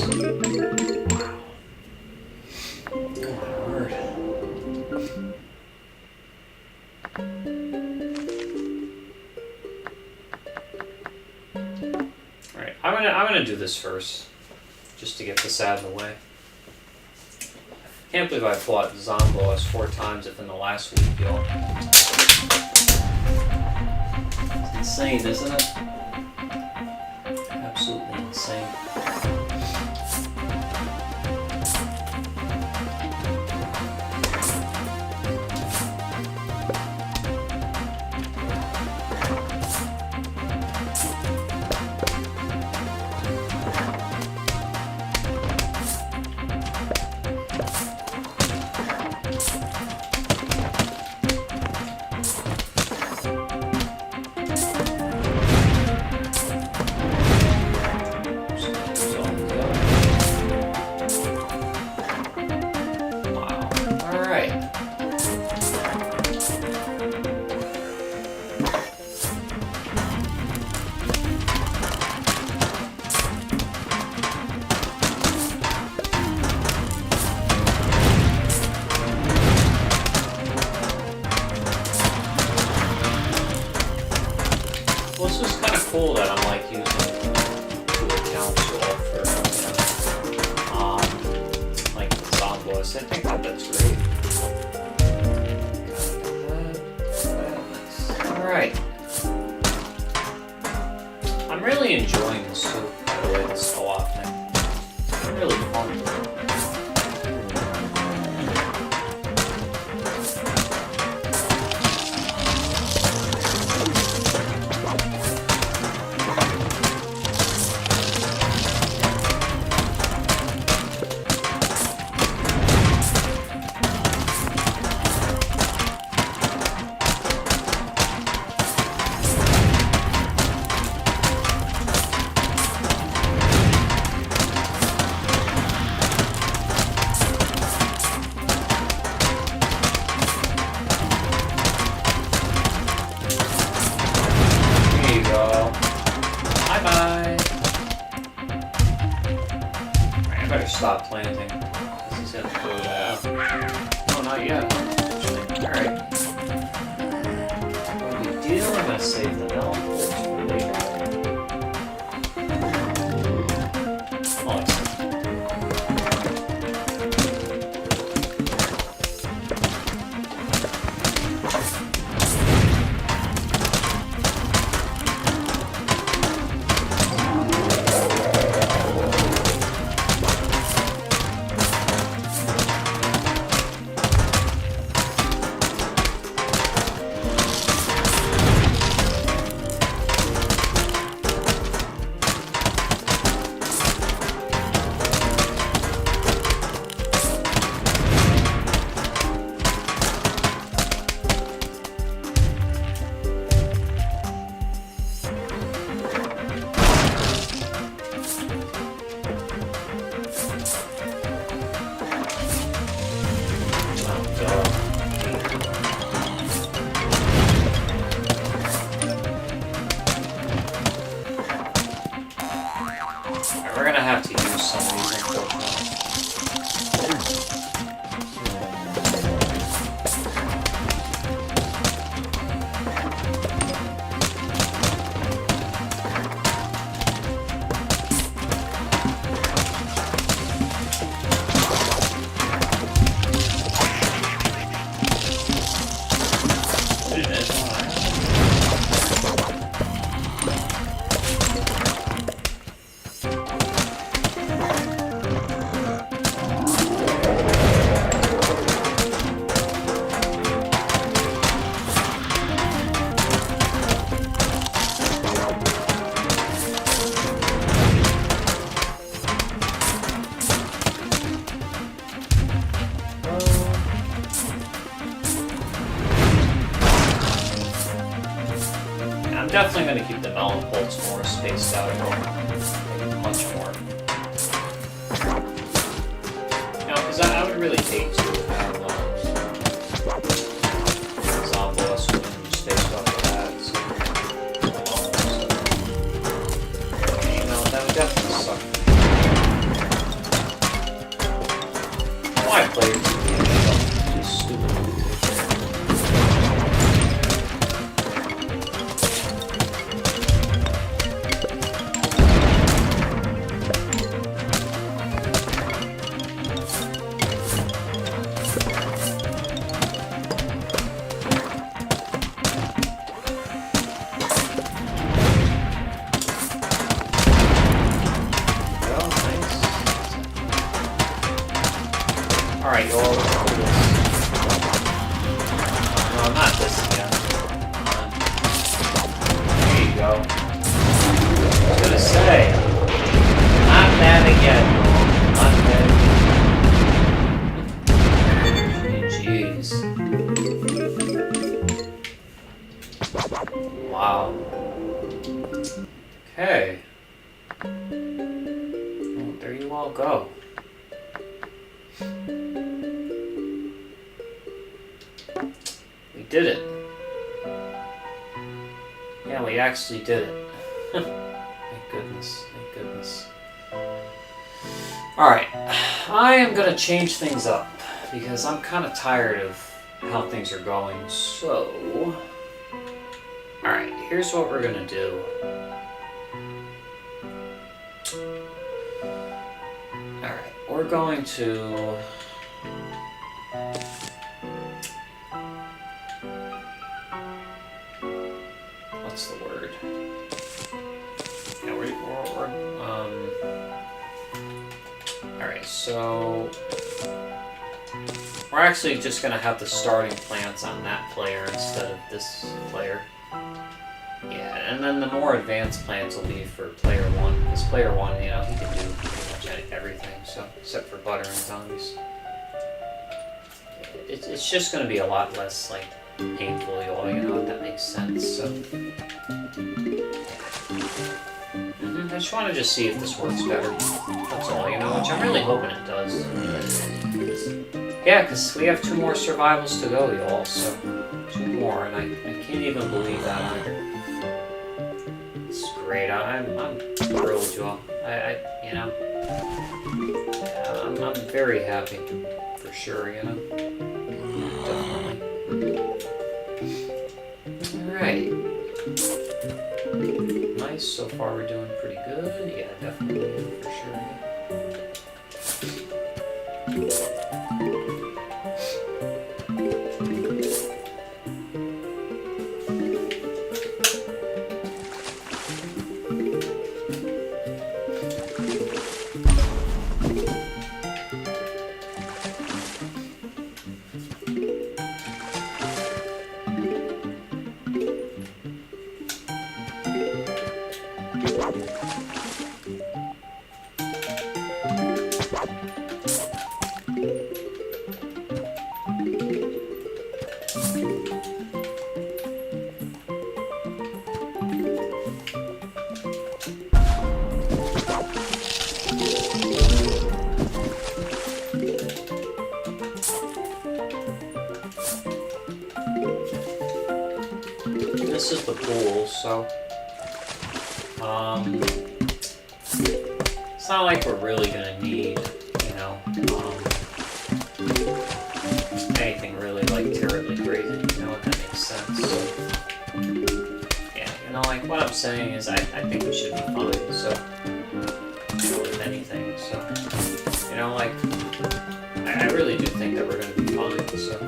Speaker 1: Wow. Oh my word. Alright, I'm gonna do this first. Just to get this out of the way. Can't believe I fought Zomboss 4 times within the last week, y'all. It's insane, isn't it? Absolutely insane. Cool that I'm like using 2 accounts all for like the Zomboss. I think that's great. Alright. I'm really enjoying this soup, by the way, this co-op thing. It's really fun. stop planting. He's gonna throw that out. No, not yet. Alright. What we do, I'm gonna save the melon bolts for later. Oh, I see. We're gonna have to use some of these, unfortunately. Definitely going to keep the melon bolts more spaced out, much more. You know, because I would really hate to have Zomboss spaced out like that. So, you know, that would definitely suck. Why play these stupid moves? Alright, you all do this. No, not this again. There you go. I was gonna say. Not that again. Not that again. Jeez. Wow. Okay. Well, there you all go. We did it. Yeah, we actually did it. Thank goodness. Thank goodness. Alright. I am going to change things up because I'm kind of tired of how things are going. So, alright, here's what we're going to do. Alright, we're going to... What's the word? Yeah, alright, so we're actually just gonna have the starting plants on that player instead of this player. Yeah, and then the more advanced plants will be for player one. Because player one, you know, he can do pretty much everything, so except for butter and zombies. It's just gonna be a lot less like painful, you know, if that makes sense. So I just want to see if this works better. That's all, you know, which I'm really hoping it does. Yeah, because we have 2 more survivals to go, y'all. So 2 more, and I can't even believe that either. It's great. I'm thrilled, y'all. You know, I'm very happy, for sure, you know? Definitely. Alright. Nice, so far we're doing pretty good. Yeah, definitely, for sure. This is the pool, so it's not like we're really gonna need, you know, anything really like terribly crazy, you know, if that makes sense. So, yeah, you know, like what I'm saying is I think we should be fine, so, you know, with anything, so, you know, like, I really do think that we're gonna be fine, so.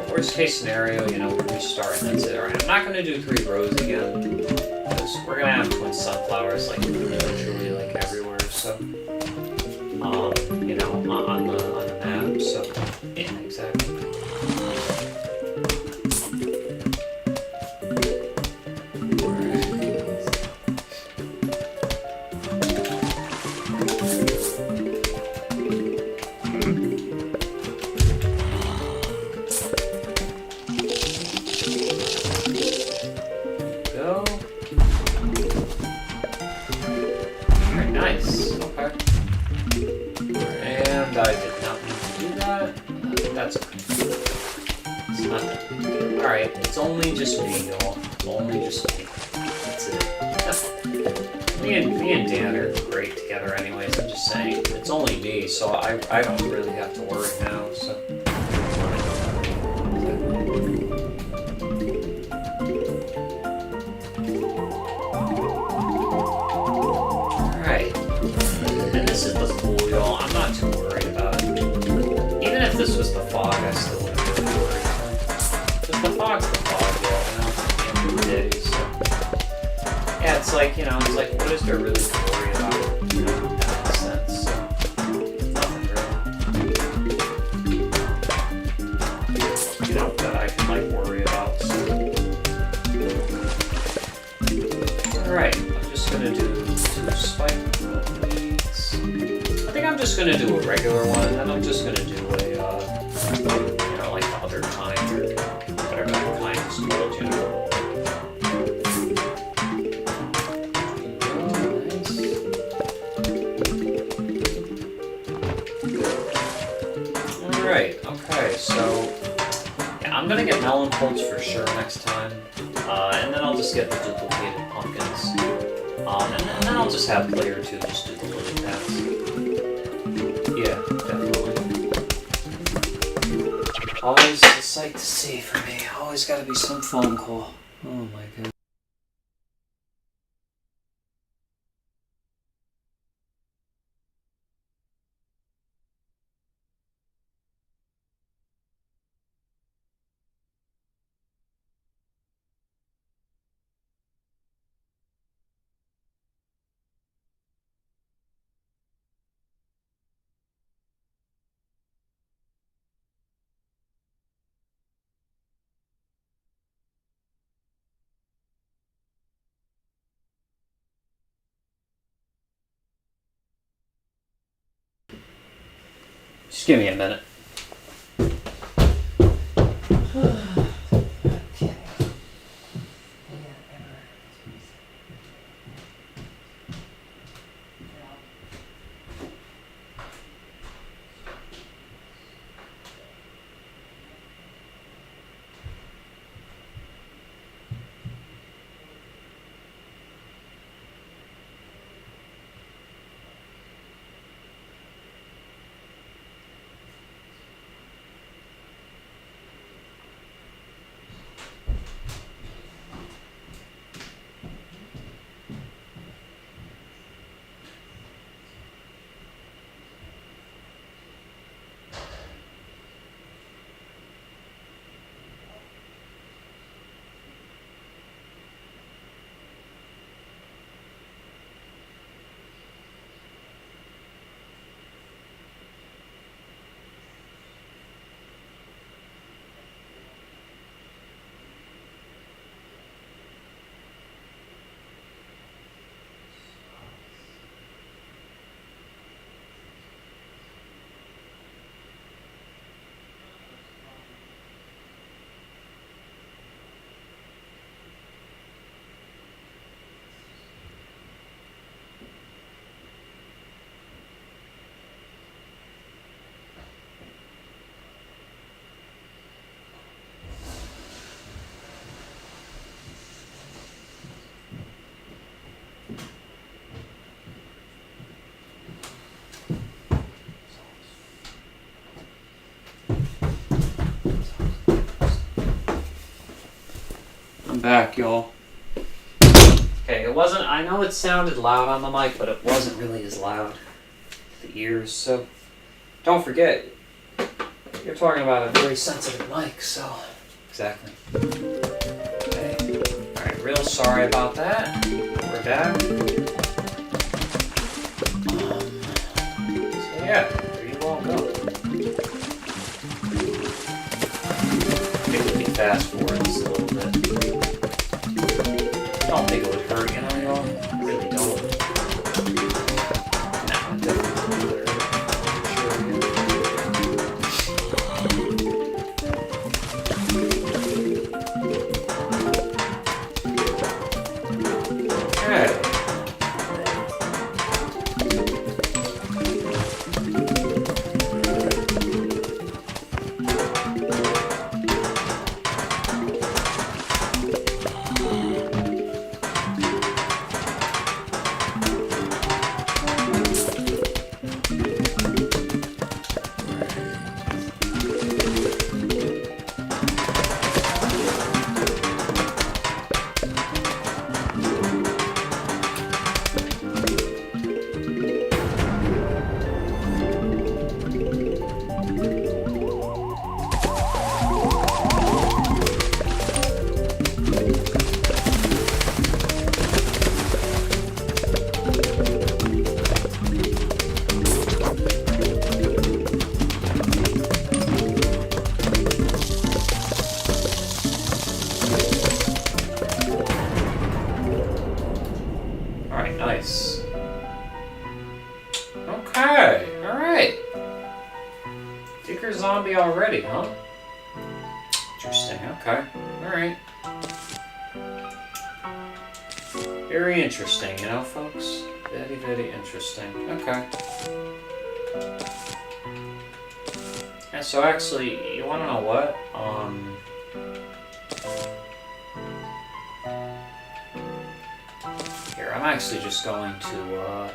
Speaker 1: Worst case scenario, you know, we restart and that's it. Alright, I'm not going to do 3 rows again, because we're going to have twin sunflowers, like, literally, like, everywhere, so, you know, on the map, so, yeah, exactly. It's only just me, y'all. It's only just me. That's it. Me and Dan are great together anyways, I'm just saying. It's only me, so I don't really have to worry now, so. Alright. And this is the pool, y'all. I'm not too worried about it. Even if this was the fog, I still wouldn't really worry. The fog's the fog, yeah, you know, at the end of the day, so. Yeah, it's like, you know, it's like, what is there really to worry about, you know, in that sense, so. Nothing really. You know, that I can, like, worry about, so. Alright, I'm just gonna do 2 spike weeds. I think I'm just gonna do a regular one, and I'm just gonna do a, you know, like the other kind, or whatever that kind is called, you know. Alright, okay, so yeah, I'm gonna get melon pulps for sure next time. And then I'll just get the duplicated pumpkins. And then I'll just have player 2 just do the lily pads. Yeah, definitely. Always a sight to see for me. Always gotta be some phone call. Oh my god. Just give me a minute. I'm back, y'all. Okay, it wasn't, I know it sounded loud on the mic, but it wasn't really as loud to the ears, so don't forget, you're talking about a very sensitive mic, so exactly. Okay, alright, real sorry about that. We're back. So yeah, there you all go. I think we can fast forward this a little bit. I don't think it would hurt, you know, y'all. I really don't. Nah, it definitely would hurt. Okay. Nice. Okay, alright. Dicker zombie already, huh? Interesting, okay. Alright. Very interesting, you know, folks? Very, very interesting. Okay. And so actually, you wanna know what? Here, I'm actually just going to, hold on.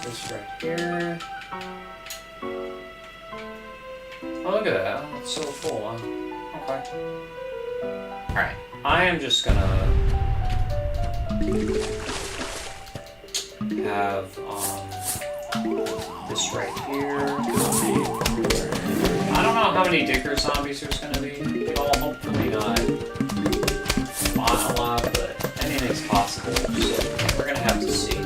Speaker 1: This right here. Oh, look at that. That's so cool, huh? Okay. Alright. I am just gonna have this right here. I don't know how many Dicker zombies there's gonna be. Y'all, hopefully not spawn a lot, but anything's possible. So we're gonna have to see.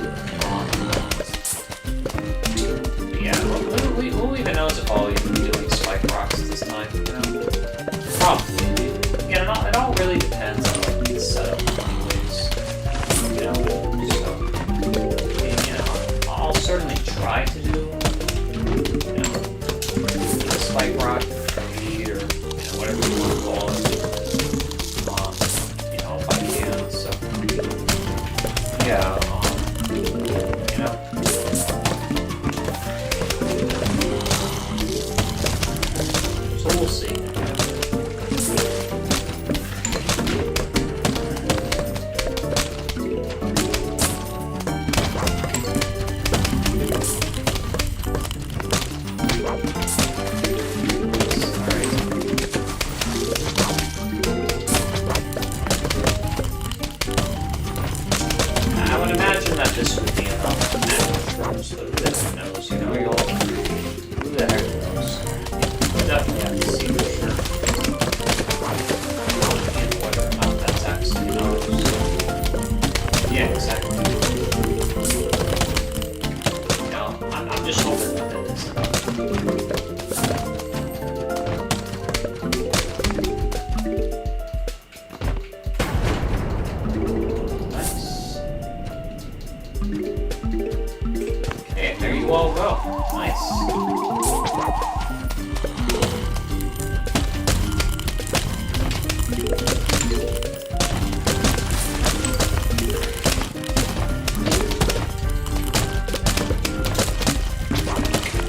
Speaker 1: Yeah, who even knows if I'll even be doing spike rocks this time? You know? Probably. Yeah, it all really depends on like the setup, anyways. You know, so you know, I'll certainly try to do, you know, a spike rock lead or you know whatever you want to call it. You know, if I can. So yeah, you know. So we'll see. This would be enough to so who knows, you know, y'all. Who the heck knows? We'll definitely have to see for sure. And whether or not that's actually enough. So. Yeah, exactly. You know, I'm just hoping that that is enough. Well, go. Nice.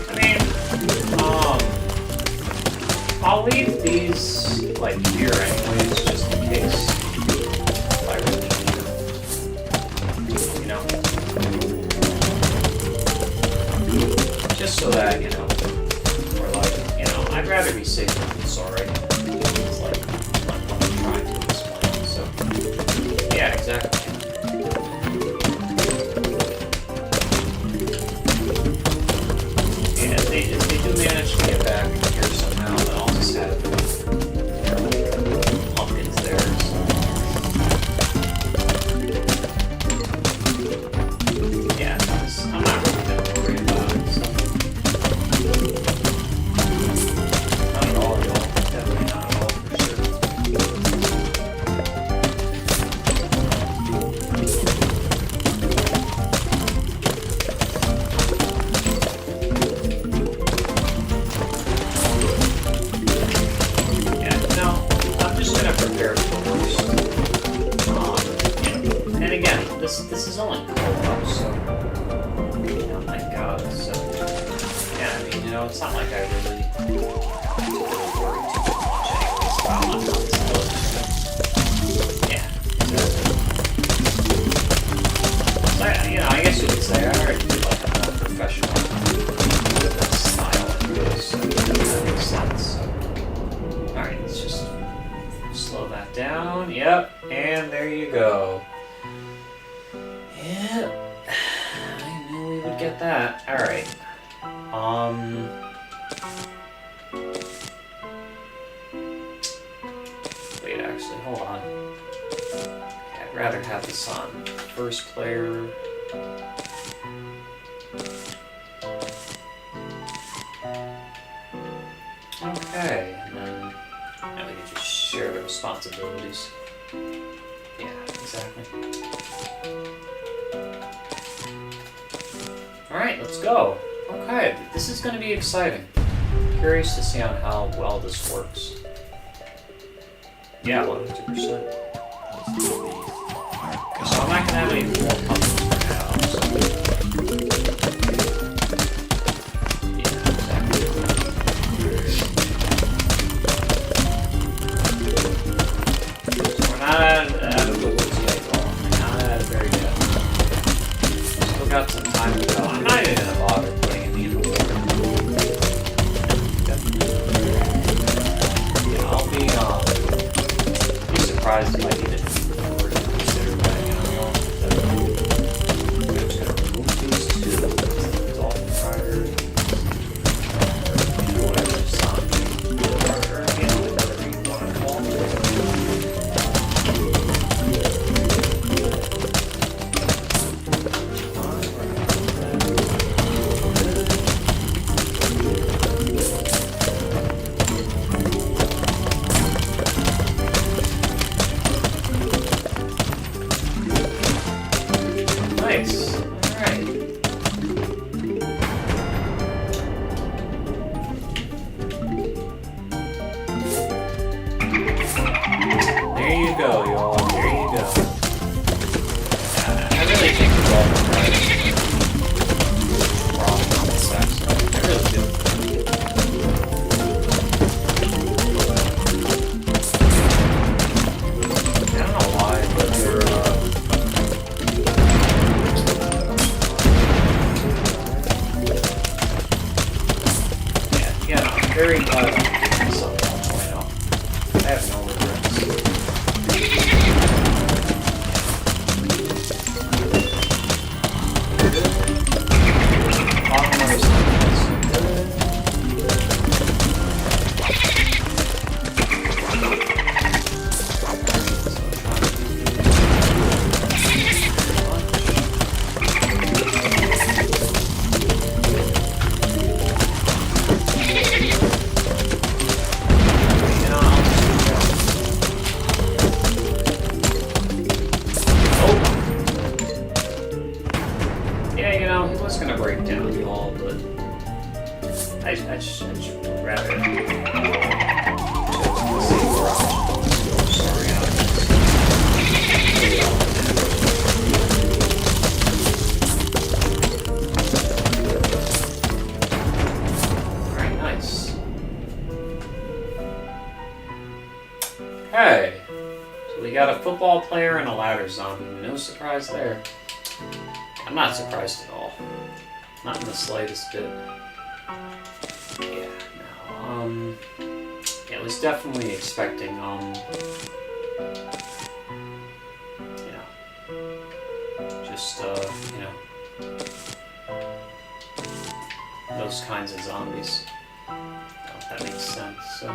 Speaker 1: I mean, I'll leave these like here anyways, just in case. this is only co-op, so oh my god. So yeah, I mean, you know, it's not like I really worry too much anyways about my console. Yeah, exactly. So you know, I guess you could say I already do like a more professional style anyways, so that makes sense. So, all right, let's just slow that down. Yep, and there you go. Yep, I knew we would get that. All right. Wait, actually, hold on. Yeah, I'd rather have this on first player. Okay, and then now we can just share the responsibilities. Yeah, exactly. Alright, let's go. Okay, this is going to be exciting. Curious to see on how well this works. Yeah, 100%. So I'm not going to have any more puzzles for now. So. Yeah, exactly. So we're not out of the woods yet, though. We're not out of there yet. Still got some time to go. I'm not even going to bother putting in the inventory. Yeah, I'll be surprised if I even consider putting it on. I'm just going to remove these two. Dolphin Rider. You know, whatever. Zombie. Or again, whatever you want to call it. Nice. Alright. There you go, y'all. There you go. I really think the Dolphin Rider is wrong on this episode. I really do. I don't know why, but they're yeah, I'm very glad I'm doing myself 1.0. I have no regrets. Bottom of the sun is good. Yeah, you know, he was gonna break down the wall, but I should rather sorry, Alright, nice. Okay. So we got a football player and a ladder zombie. No surprise there. I'm not surprised at all. Not in the slightest bit. Yeah, no, yeah, I was definitely expecting, you know, just, you know, those kinds of zombies. If that makes sense, so.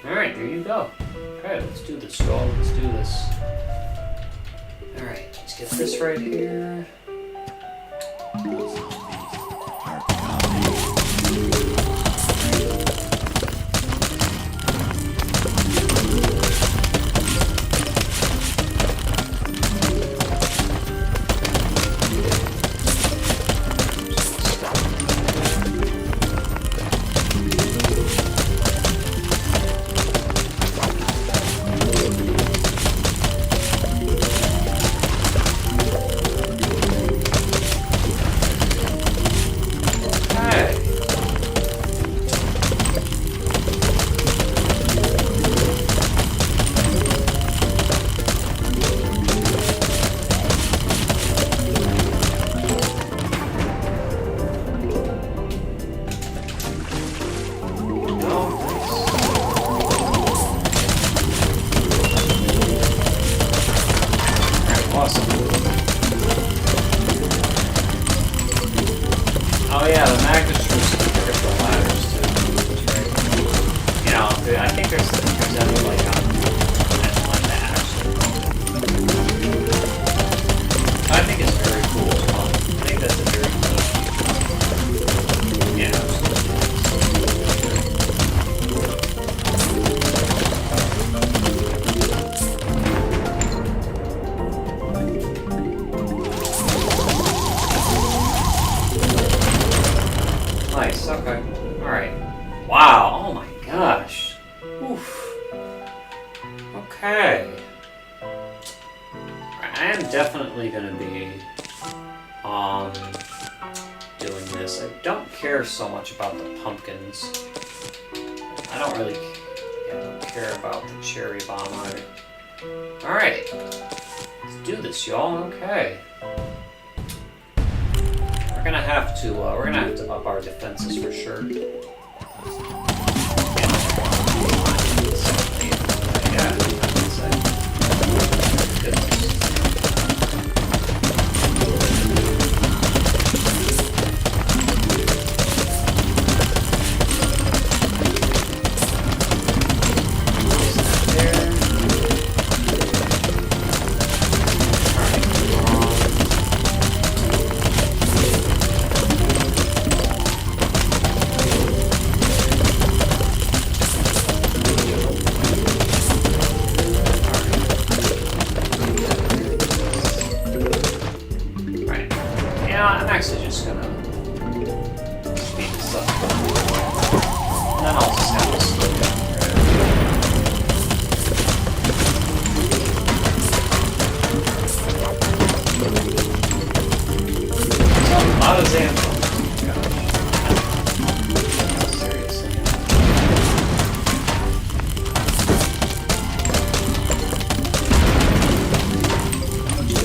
Speaker 1: Alright, there you go. Okay, let's do this, y'all. Let's do this. Alright, let's get this right here. Nice, okay. Alright. Wow, oh my gosh. Oof. Okay. I am definitely gonna be doing this. I don't care so much about the pumpkins. I don't really care about the cherry bomb either. Alright. Let's do this, y'all. Okay. We're gonna have to up our defenses for sure. Yeah, I'm actually just gonna speed this up. And then I'll just have to slow down. A lot of Xantho. Seriously.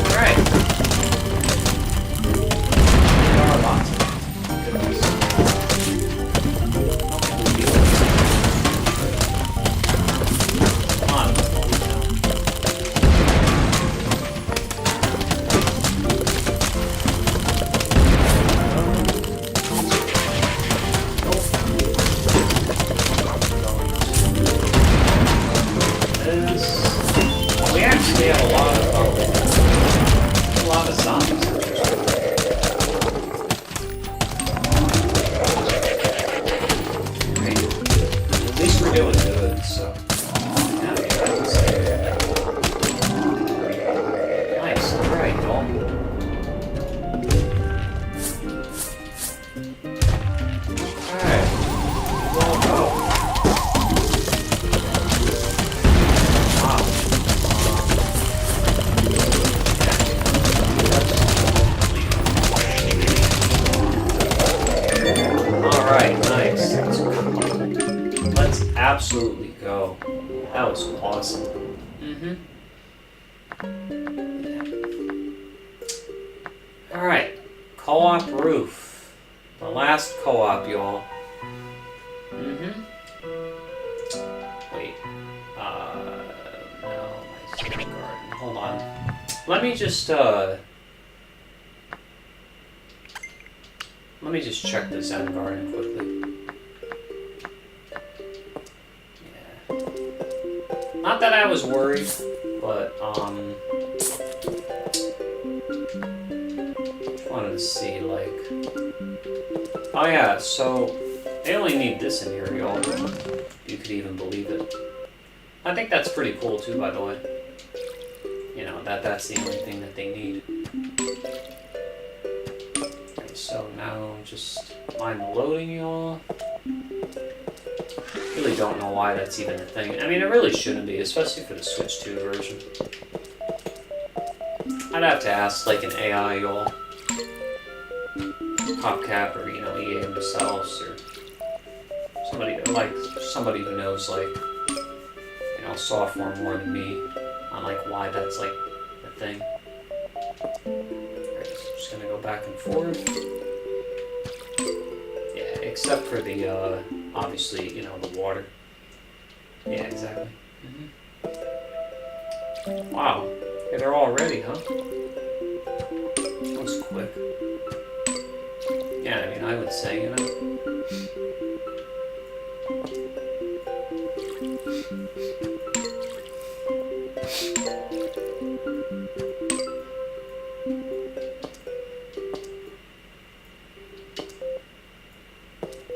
Speaker 1: Alright. Absolutely go. That was awesome. Alright. Co-op roof. The last co-op, y'all. Wait. No, my Zen garden. Hold on. Let me just check the Zen garden quickly. Not that I was worried, but just wanted to see, like, oh yeah, so they only need this in here, y'all. You could even believe it. I think that's pretty cool too, by the way. You know, that's the only thing that they need. Okay, so now just mind the loading, y'all. Really don't know why that's even a thing. I mean, it really shouldn't be, especially for the Switch 2 version. I'd have to ask, like, an AI, y'all. PopCap or, you know, EA themselves, or somebody who knows, like, you know, software more than me on, like, why that's, like, a thing. Alright, so I'm just gonna go back and forth. Yeah, except for the, obviously, you know, the water. Yeah, exactly. Wow. Yeah, they're all ready, huh? That was quick. Yeah, I mean, I would say, you know.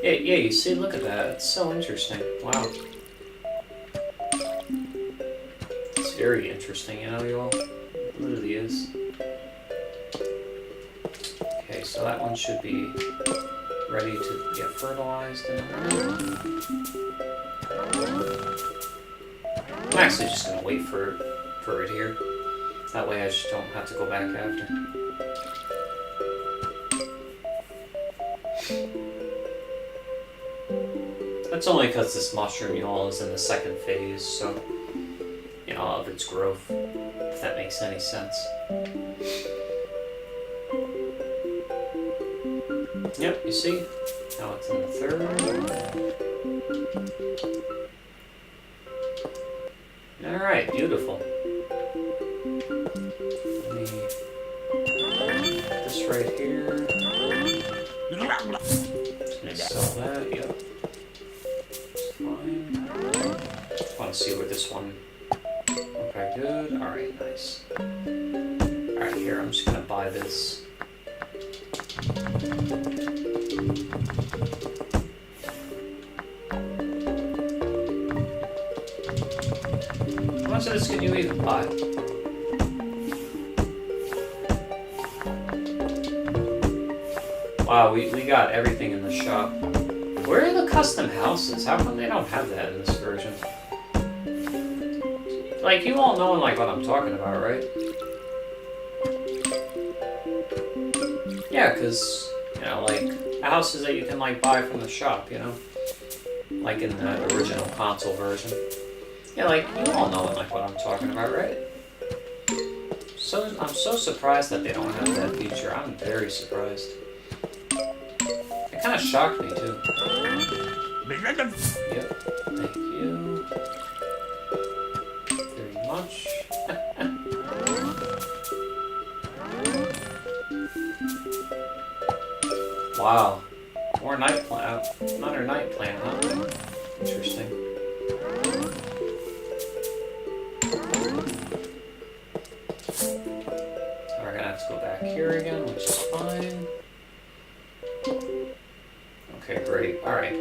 Speaker 1: Yeah, you see, look at that. It's so interesting. Wow. It's very interesting, you know, y'all. It literally is. Okay, so that one should be ready to get fertilized in a minute. I'm actually just gonna wait for it here. That way I just don't have to go back after. That's only because this mushroom y'all is in the second phase, so you know, of its growth, if that makes any sense. Yep, you see? Now it's in the third. Alright, beautiful. Let me put this right here. Just gonna sell that, yep. It's fine. Just want to see where this one. Okay, good. Alright, nice. Alright, here, I'm just gonna buy this. How much of this can you even buy? Wow, we got everything in the shop. Where are the custom houses? How come they don't have that in this version? Like, you all know like what I'm talking about, right? Yeah, because, you know, like, houses that you can, like, buy from the shop, you know? Like in the original console version. Yeah, like, you all know like what I'm talking about, right? So, I'm so surprised that they don't have that feature. I'm very surprised. It kind of shocked me, too. Yep, thank you. Very much. Wow. More night plan. Another night plan, huh? Interesting. We're gonna have to go back here again, which is fine. Okay, great. Alright.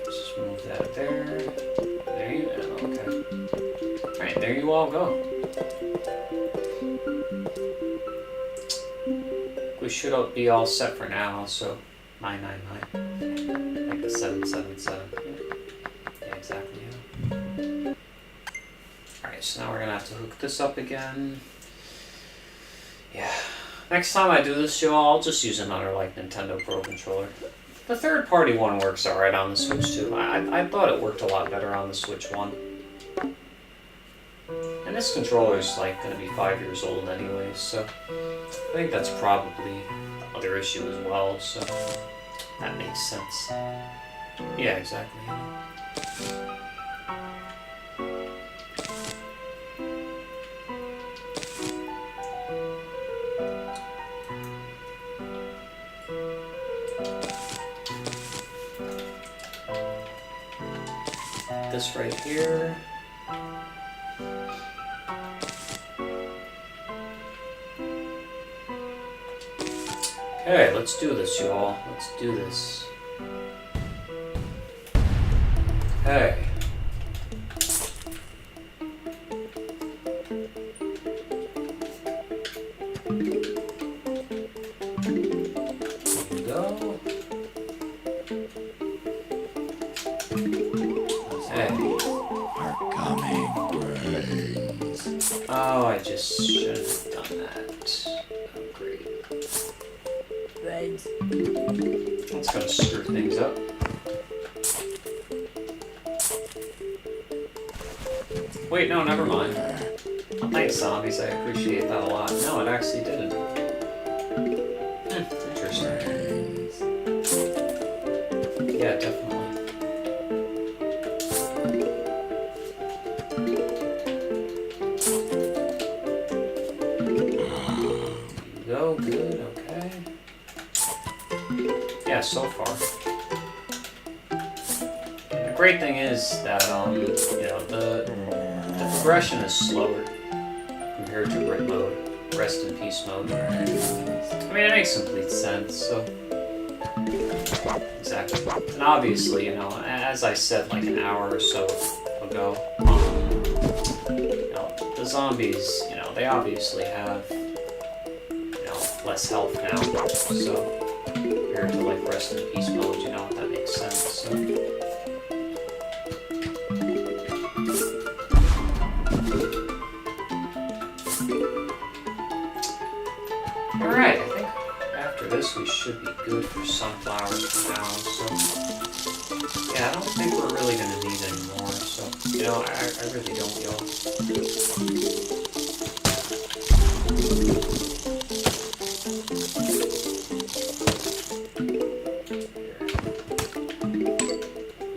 Speaker 1: Just move that there. There you go. Okay. Alright, there you all go. We should be all set for now, so 999. Like the 777. Yeah, exactly. Yeah. Alright, so now we're gonna have to hook this up again. Yeah. Next time I do this, y'all, I'll just use another like Nintendo Pro controller. The third-party one works alright on the Switch too. I thought it worked a lot better on the Switch 1. And this controller is like going to be 5 years old anyway, so I think that's probably the other issue as well, so that makes sense. Yeah, exactly. This right here. Okay, let's do this, y'all. Let's do this. Okay. There we go. Okay.
Speaker 2: Are coming brains.
Speaker 1: Oh, I just should have done that. Oh, great.
Speaker 3: Right.
Speaker 1: That's gonna screw things up. Wait, no, never mind. Thanks, zombies. I appreciate that a lot. No, it actually didn't. Interesting. Yeah, definitely. Go, good, okay. Yeah, so far. The great thing is that, you know, the progression is slower compared to RIP mode, rest in peace mode. I mean, it makes complete sense, so. Exactly. And obviously, you know, as I said like an hour or so ago, you know, the zombies, you know, they obviously have less health now, so compared to like rest in peace mode, you know, if that makes sense. So. Alright, I think after this we should be good for sunflowers for now, so yeah, I don't think we're really going to need any more, so, you know, I really don't, y'all.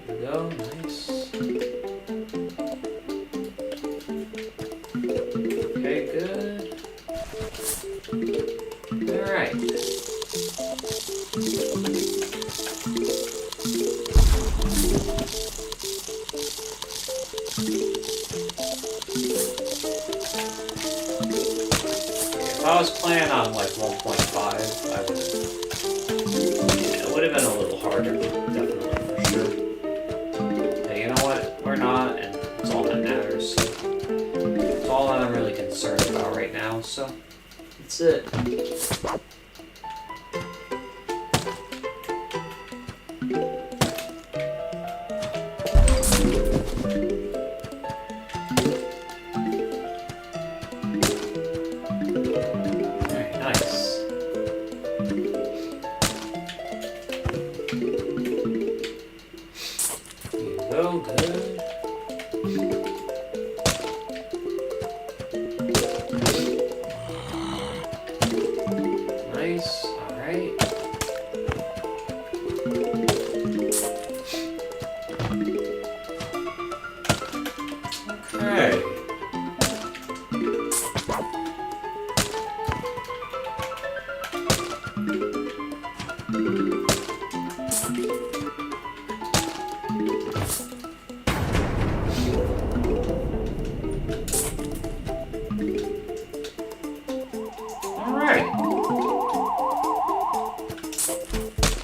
Speaker 1: Here we go, nice. Okay, good. Alright. If I was playing on like 1.5, it would have been a little harder, definitely, for sure. Hey, you know what? We're not, and it's all that matters. So it's all that I'm really concerned about right now, so that's it.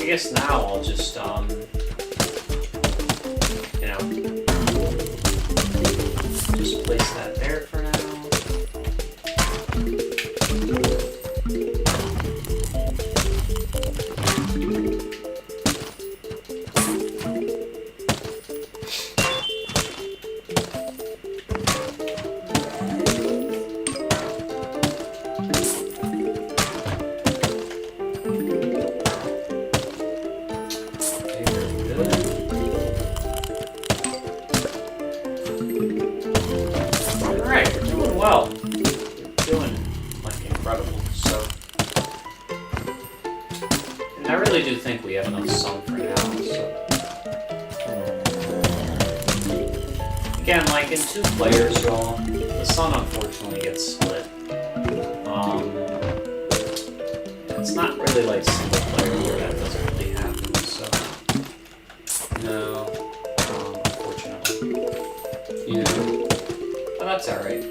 Speaker 1: I guess now I'll just, you know, just place that there for now. Well, we're doing like incredible, so, and I really do think we have enough sun for now, so, again, like in 2 players, y'all, the sun unfortunately gets split. It's not really like single player where that doesn't really happen, so, no, unfortunately, you know, but that's alright.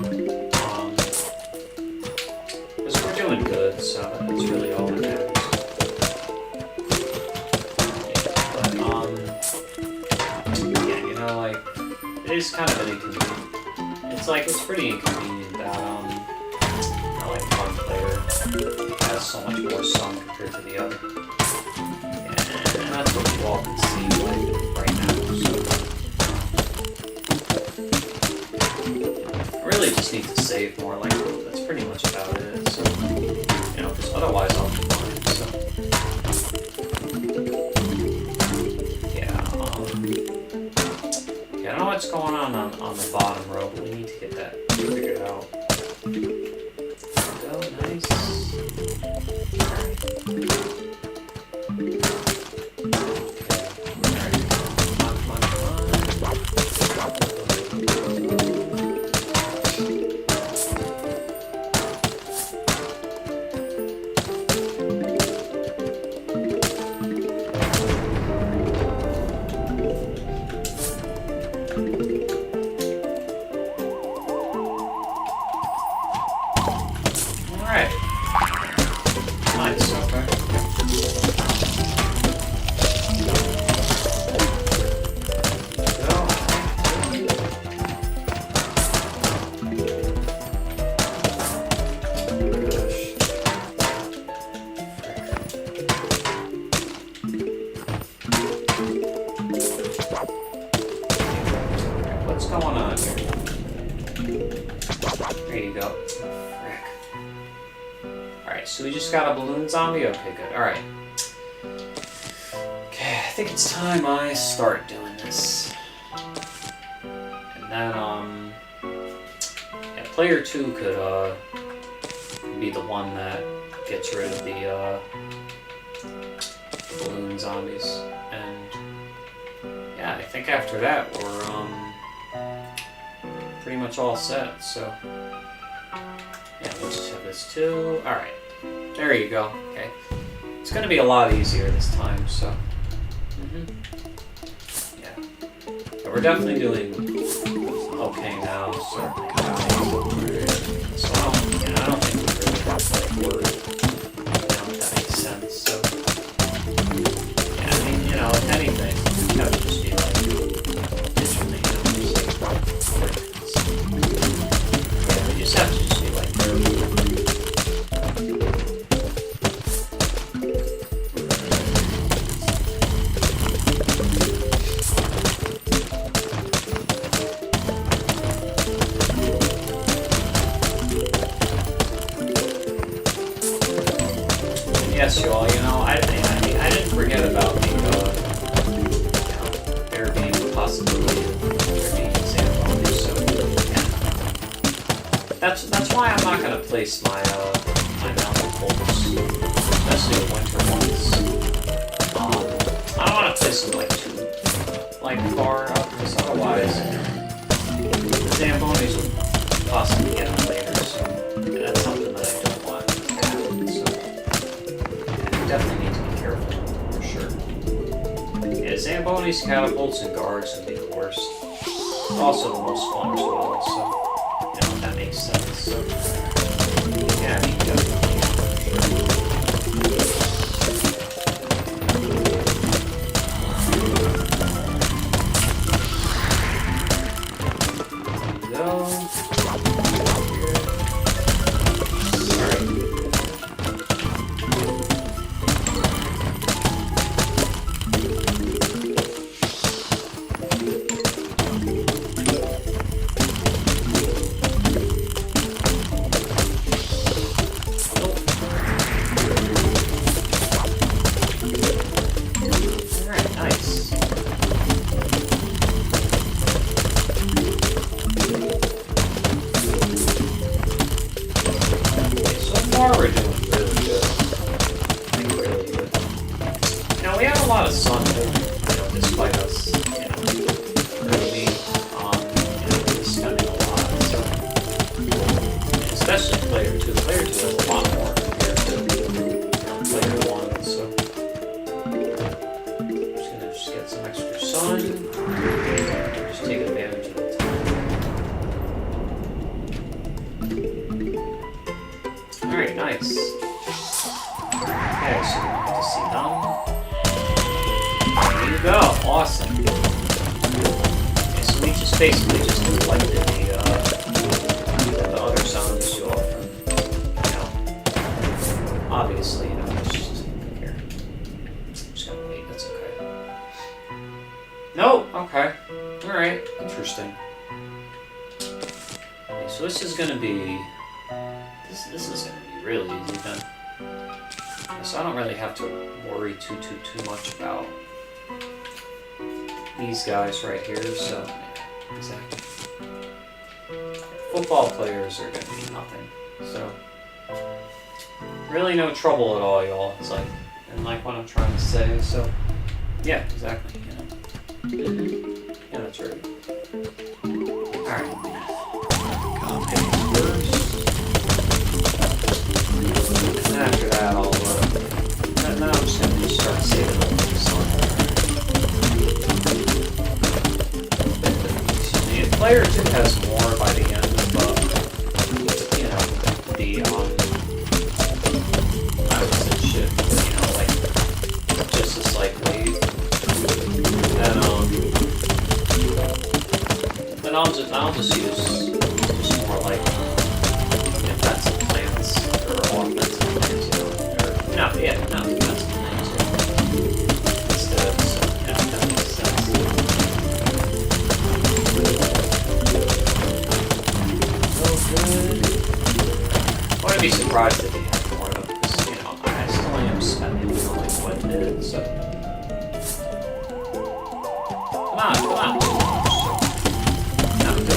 Speaker 1: Doing good, so that's really all that matters. But, yeah, you know, like, it is kind of an inconvenient. It's like, it's pretty inconvenient that, you know, like, one player has so much more sun compared to the other. And that's what you all can see, like, right now, so. I really just need to save more, like, that's pretty much about it. So, you know, because otherwise I'll be fine, so. Yeah, yeah, I don't know what's going on the bottom row, but we need to get that figured out. There we go, nice. Alright. So we just got a balloon zombie? Okay, good. Alright. Okay, I think it's time I start doing this. And then, yeah, player 2 could, be the one that gets rid of the balloon zombies. And, yeah, I think after that, we're, pretty much all set, so... Yeah, we'll just have this too. Alright. There you go. Okay. It's gonna be a lot easier this time, so... Yeah. But we're definitely doing okay now, so... So, I don't think we really have to, like, worry. If that makes sense, so... Yeah, I mean, if anything, that would just be, like, digitally, yeah, we just have to just be, like, careful. Yes, y'all, I didn't forget about the, there being a possibility of there being examples, so, yeah. That's why I'm not gonna place my, my mountain poles, especially the winter ones. I don't wanna place them, like, too, like, far up, because otherwise, the Zambonis will possibly get them later, so, and that's something that I don't want to happen, so. Definitely need to be careful, for sure. Yeah, Zambonis, catapults, and guards would be the worst. Also the most fun as well, so, that makes sense. So, yeah, I mean, definitely, for sure. There we go. Basically just deflected the other zombies you all from, obviously, it's just, here. I'm just gonna wait, that's okay. Nope, okay. Alright, interesting. Okay, so this is gonna be, this is gonna be really easy then. So I don't really have to worry too much about these guys right here, so... Exactly. Football players are going to be nothing. So, really no trouble at all, y'all. It's like, and like what I'm trying to say. So, yeah, exactly. Yeah, that's right. Alright. And after that, I'll, now I'm just going to start saving all this on. Player 2 has more by the end of, the, I would say shit, like, just this, like, wave. And, then I'll just use just more, like, defensive plans, or offensive plans, or, no, defensive plans, instead of, so, yeah, that makes sense. I wouldn't be surprised if they had more of those. So come on, come on. Now we go.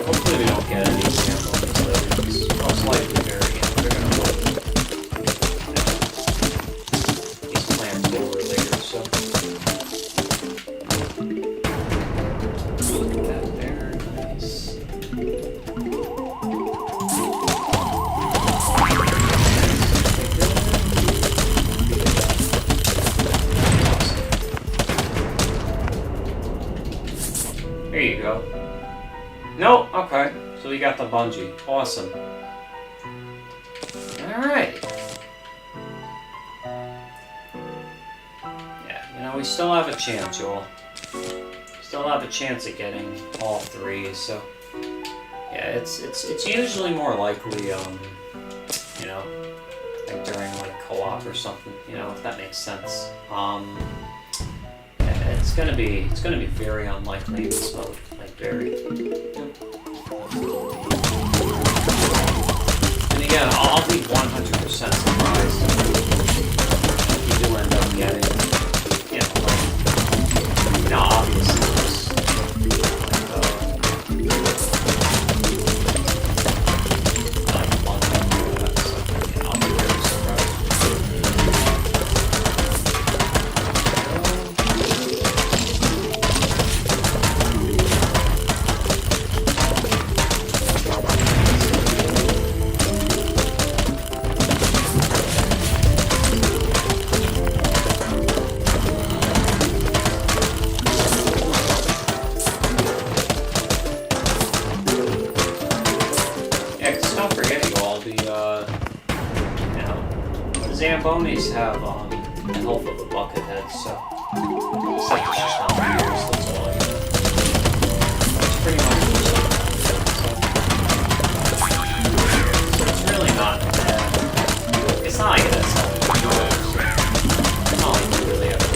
Speaker 1: Hopefully we don't get any example of this later, because most likely they're gonna work. These plans over later, so. Look at that there, nice. There you go. Nope, okay. So we got the bungee. Awesome. Alright. Yeah, you know, we still have a chance, y'all. Still have a chance at getting all three, so yeah, it's usually more likely, you know, like during like co-op or something, you know, if that makes sense. Yeah, it's gonna be very unlikely in this mode. Very. And again, I'll be 100% surprised if you do end up getting, you know, obviously this, like one thing or that, so, yeah, I'll be very surprised. Zambonis have the health of a buckethead, so it's like it's just how many years, that's all I know. It's pretty much so it's really not bad. It's not like that's all you do, so it's not like you really have to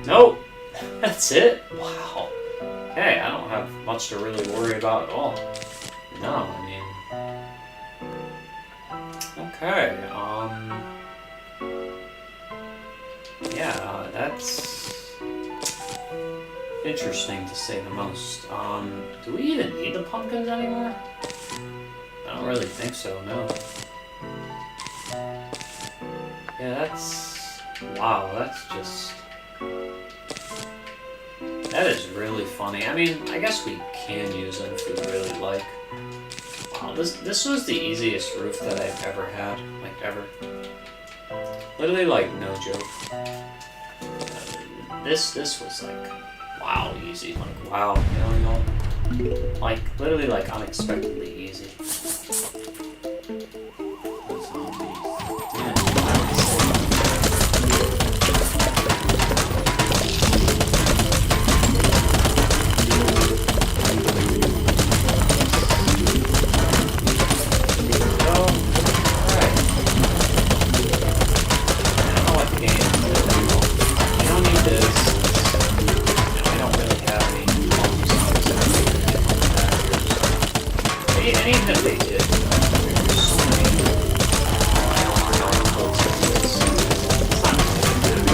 Speaker 1: Nope, that's it? Wow. Okay, I don't have much to really worry about at all. No, I mean... Okay, yeah, that's... interesting to say the most. Do we even need the pumpkins anymore? I don't really think so, no. Yeah, that's... Wow, that's just... That is really funny. I mean, I guess we can use them if we really like. Wow, this was the easiest roof that I've ever had. Like, ever. Literally, like, no joke. This was, like, wow, easy. Like, wow, you know? Like, literally, like, unexpectedly easy. And even if they did, there's so many codes for this. It's not really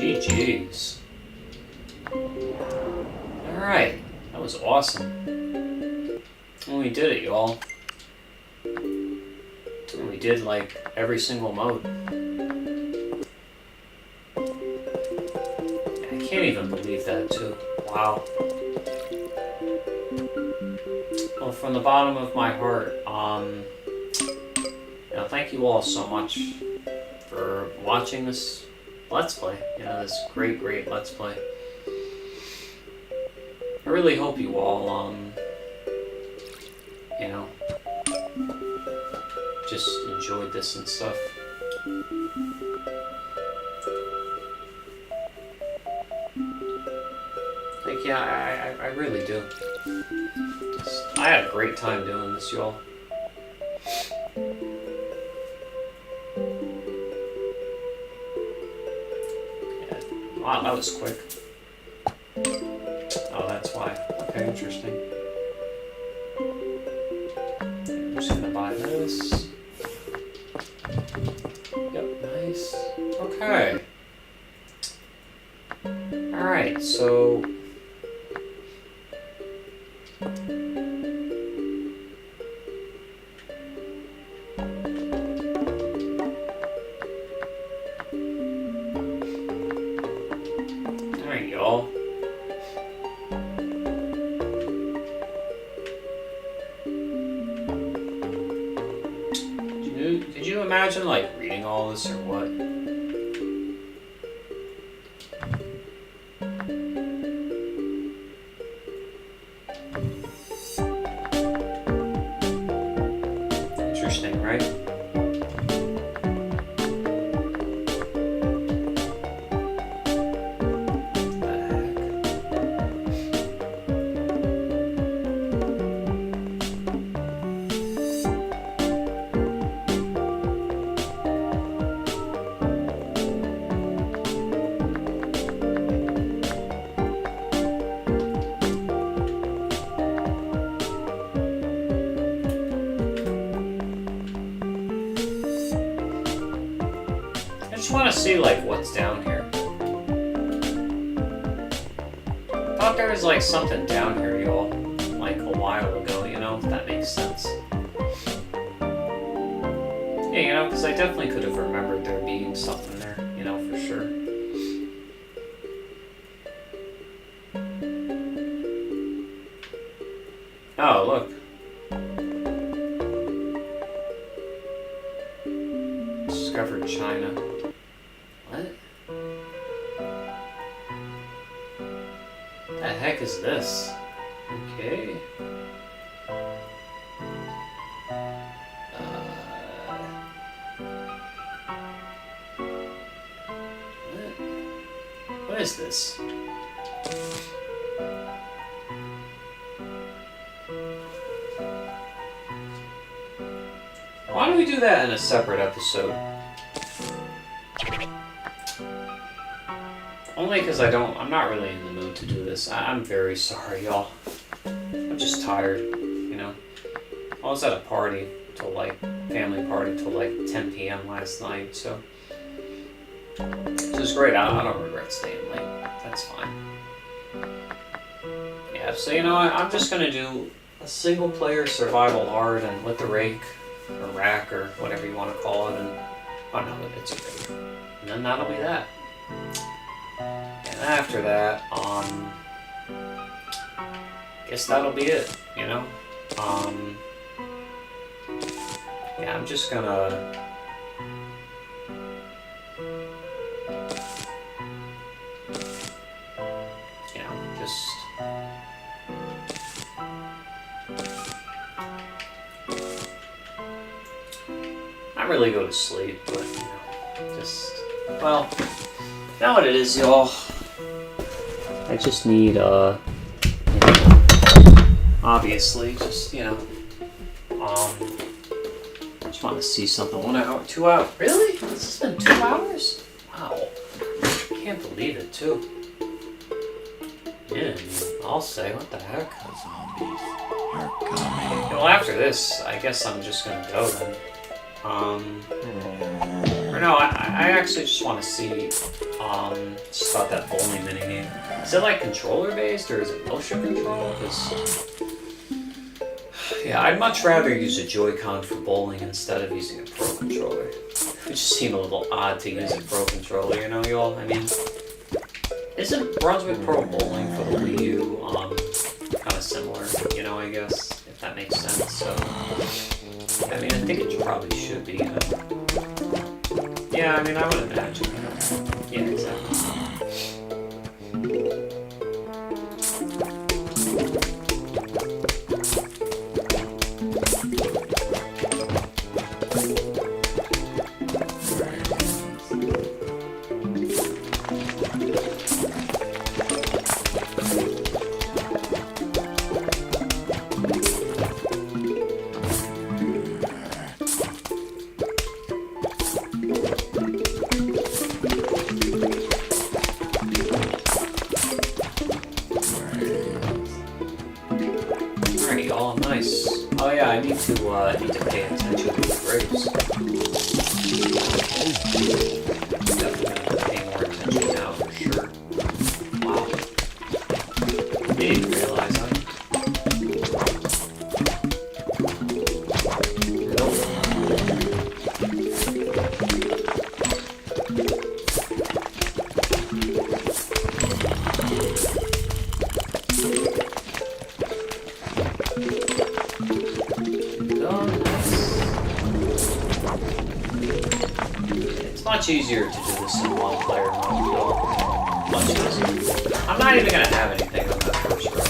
Speaker 1: GG's. Alright, that was awesome. And we did it, y'all. And we did like every single mode. I can't even believe that too. Wow. Well, from the bottom of my heart, thank you all so much for watching this Let's Play. This great Let's Play. I really hope you all, just enjoyed this and stuff. Like, yeah, I really do. I had a great time doing this, y'all. Wow, that was quick. Oh, that's why. Okay, interesting. I'm just gonna buy this. Yep, nice. Okay. Alright, so... Could you imagine, like, reading all this or what? Interesting, right? I just want to see, like, what's down here. I thought there was, like, something down here, y'all, like, a while ago, if that makes sense. Yeah, because I definitely could have remembered there being something there, for sure. Oh, look. Discovered China. What? The heck is this? Okay. What is this? Why don't we do that in a separate episode? Only because I'm not really in the mood to do this. I'm very sorry, y'all. I'm just tired, I was at a party till like family party till like 10 p.m. last night. So it was great. I don't regret staying late. That's fine. Yeah. So you know, I'm just gonna do a single player survival hard and with the rake or rack or whatever you want to call it, and oh no, it's a rake. And then that'll be that. And after that, guess that'll be it, you know? Yeah, I'm just gonna... You know, just... Not really go to sleep, but, you know, just... Well, you know what it is, y'all? I just need, you know, obviously, just, you know, just want to see something. 1 hour, 2 hours. Really? This has been 2 hours? Wow. Can't believe it, too. Yeah, I'll say, what the heck?
Speaker 2: The zombies are coming.
Speaker 1: Well, after this, I guess I'm just gonna go then. Or no, I actually just want to see, just about that bowling minigame. Is it like controller based or is it motion control? Because, yeah, I'd much rather use a Joy-Con for bowling instead of using a Pro controller. It would just seem a little odd to use a Pro controller, you know, y'all? I mean, isn't Brunswick Pro bowling for the Wii U, kind of similar, you know, I guess, if that makes sense, so... I mean, I think it probably should be, you know? Yeah, I mean, I would imagine, you know? Yeah, exactly. I need to pay attention to the grapes. Definitely gonna pay more attention now for sure. Wow. I didn't realize that. Much easier to do this in one player mode, much easier. I'm not even gonna have anything on that first row.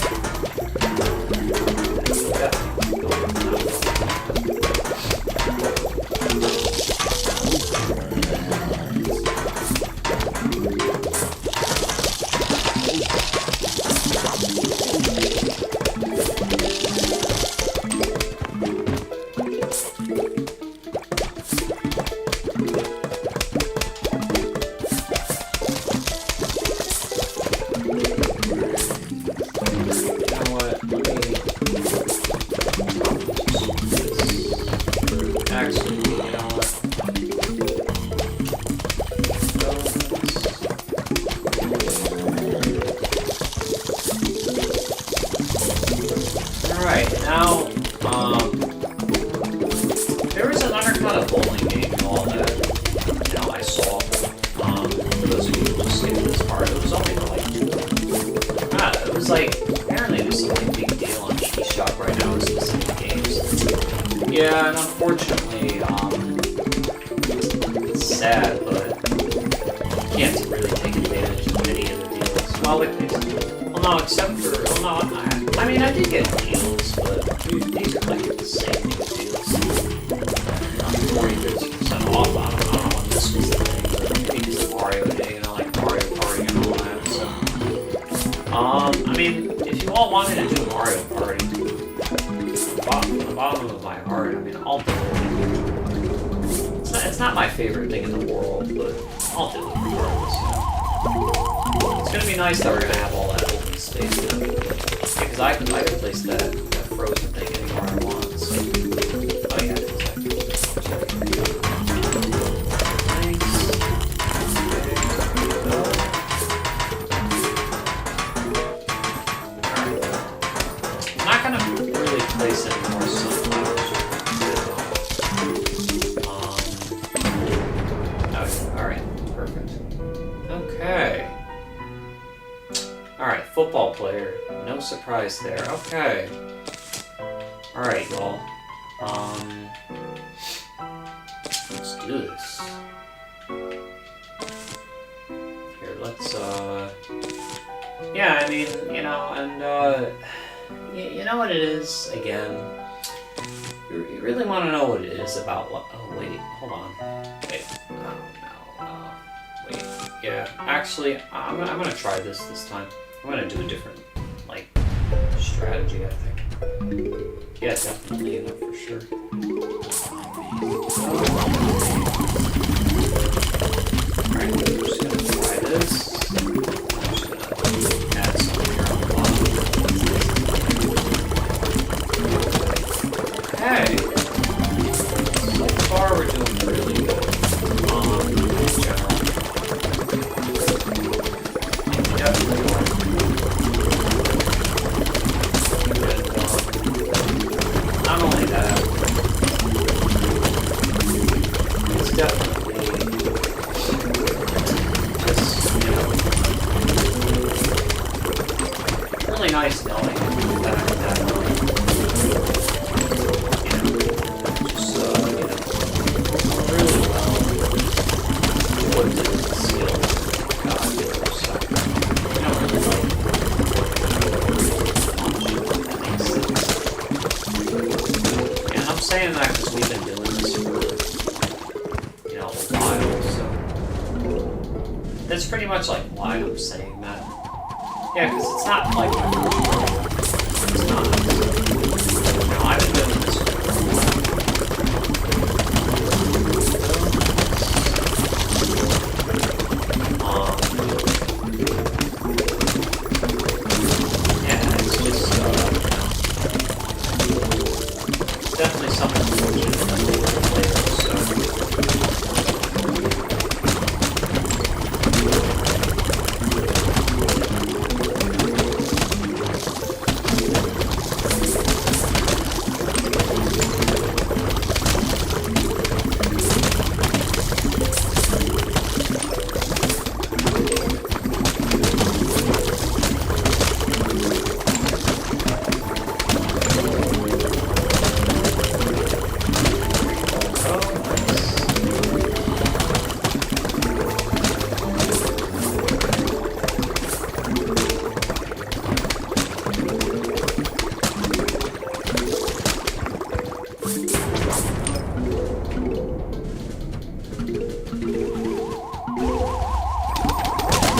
Speaker 1: Yeah, and unfortunately, it's sad, but you can't really take advantage of any of the deals. Well, no, except for, well, no, I mean, I did get deals, but these are like the same deals. 40% off, I don't know when this was the thing, but maybe it's a Mario Day, you know, like Mario Party and all that, so. I mean, if you all wanted to do Mario Party, from the bottom of my heart, I mean, I'll do it. It's not my favorite thing in the world, but I'll do it regardless, you know. It's gonna be nice that we're gonna have all that open space, you know? Because I can place that frozen thing anywhere I want, so... Oh yeah, football player. No surprise there. Okay. Alright, well, let's do this. Here, let's, yeah, I mean, you know, and, you know what it is, again? You really want to know what it is about what, oh, wait, hold on. Wait, oh, no, wait, yeah, actually, I'm gonna try this time. I'm gonna do a different, like, strategy, I think. Yeah, definitely, you know, for sure. Alright, I'm just gonna try this. I'm just gonna add some here on the bottom. Okay. So far, we're doing really good. In general. Definitely like. Not only that, it's definitely just, you know, really nice knowing that, you know, just, you know, really well put into the skills so, you know, really like, and I'm saying that because we've been doing this for, you know, a while, so that's pretty much like why I'm saying that. Yeah, because it's not like my first one. It's not. You know, I've been doing this for yeah, it's just, definitely something unfortunate that they were players, so.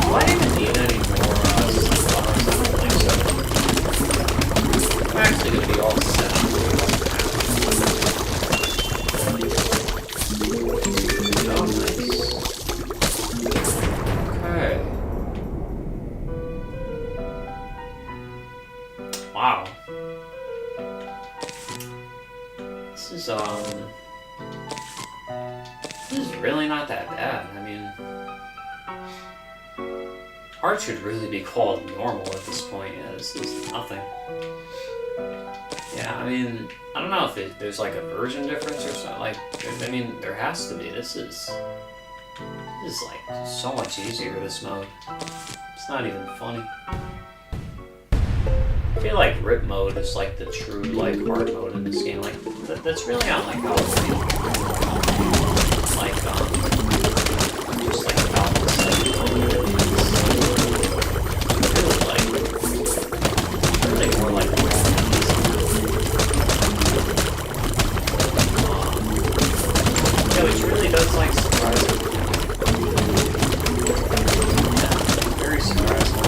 Speaker 1: Do I even need any more stars? I don't think so. I'm actually going to be all set. Oh, nice. Okay. Wow. This is really not that bad. I mean, Art should really be called normal at this point. Yeah, this is nothing. Yeah, I mean, I don't know if there's like a version difference or something. Like, I mean, there has to be. This is like so much easier, this mode. It's not even funny. I feel like Rip mode is like the true like hard mode in this game. Like that's really not like how it's made. Like just like about this like really more like yeah, which really does like surprise me. Yeah, very surprising.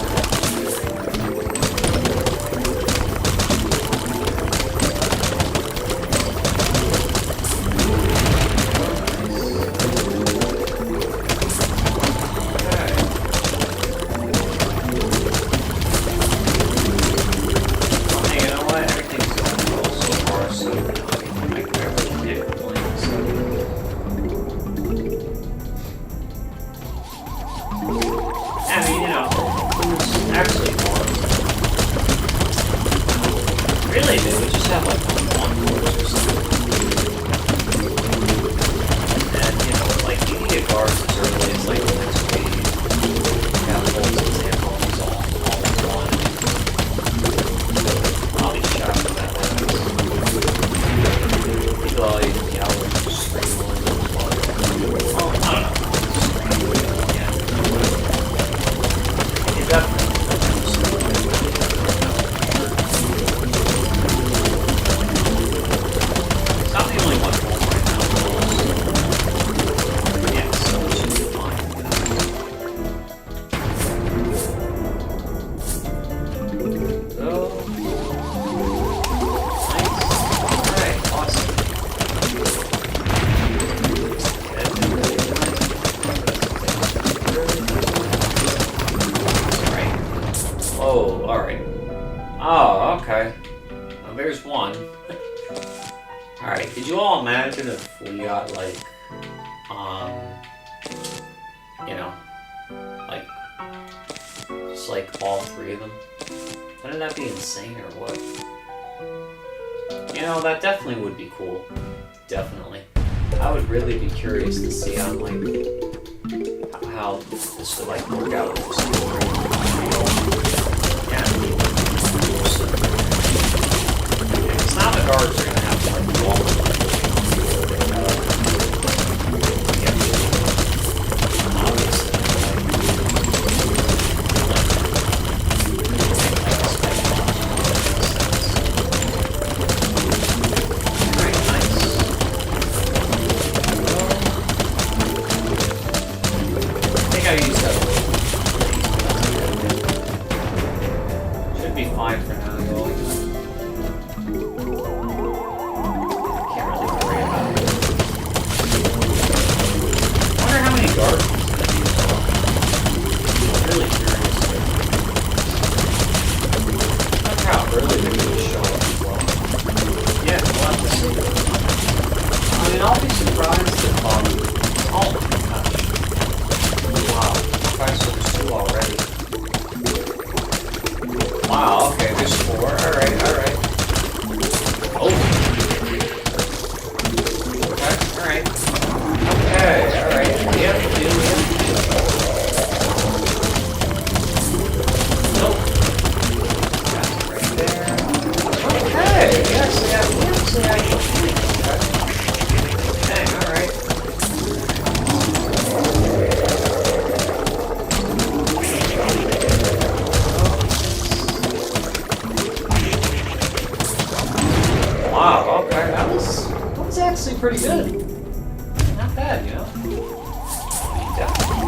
Speaker 1: got like, you know, like, just like all 3 of them, wouldn't that be insane or what? You know, that definitely would be cool. Definitely. I would really be curious to see on like how this would like work out with this. Yeah. Because now the guards are gonna have to like walk. Should be fine for now, though. Can't really worry about it. I wonder how many guards he's gonna use. I'm really curious. I wonder how early they're gonna show up as well. Yeah, we'll have to see. I mean, I'll be surprised if oh my gosh. Wow, surprised there's 2 already. Wow, okay, there's 4. Alright. Oh. Okay, alright. Okay, alright. We have to do. Nope. That's right there. Okay, yes, yeah, we actually have to do. Dang, alright. Wow, okay, that was actually pretty good. Not bad, you know? Definitely.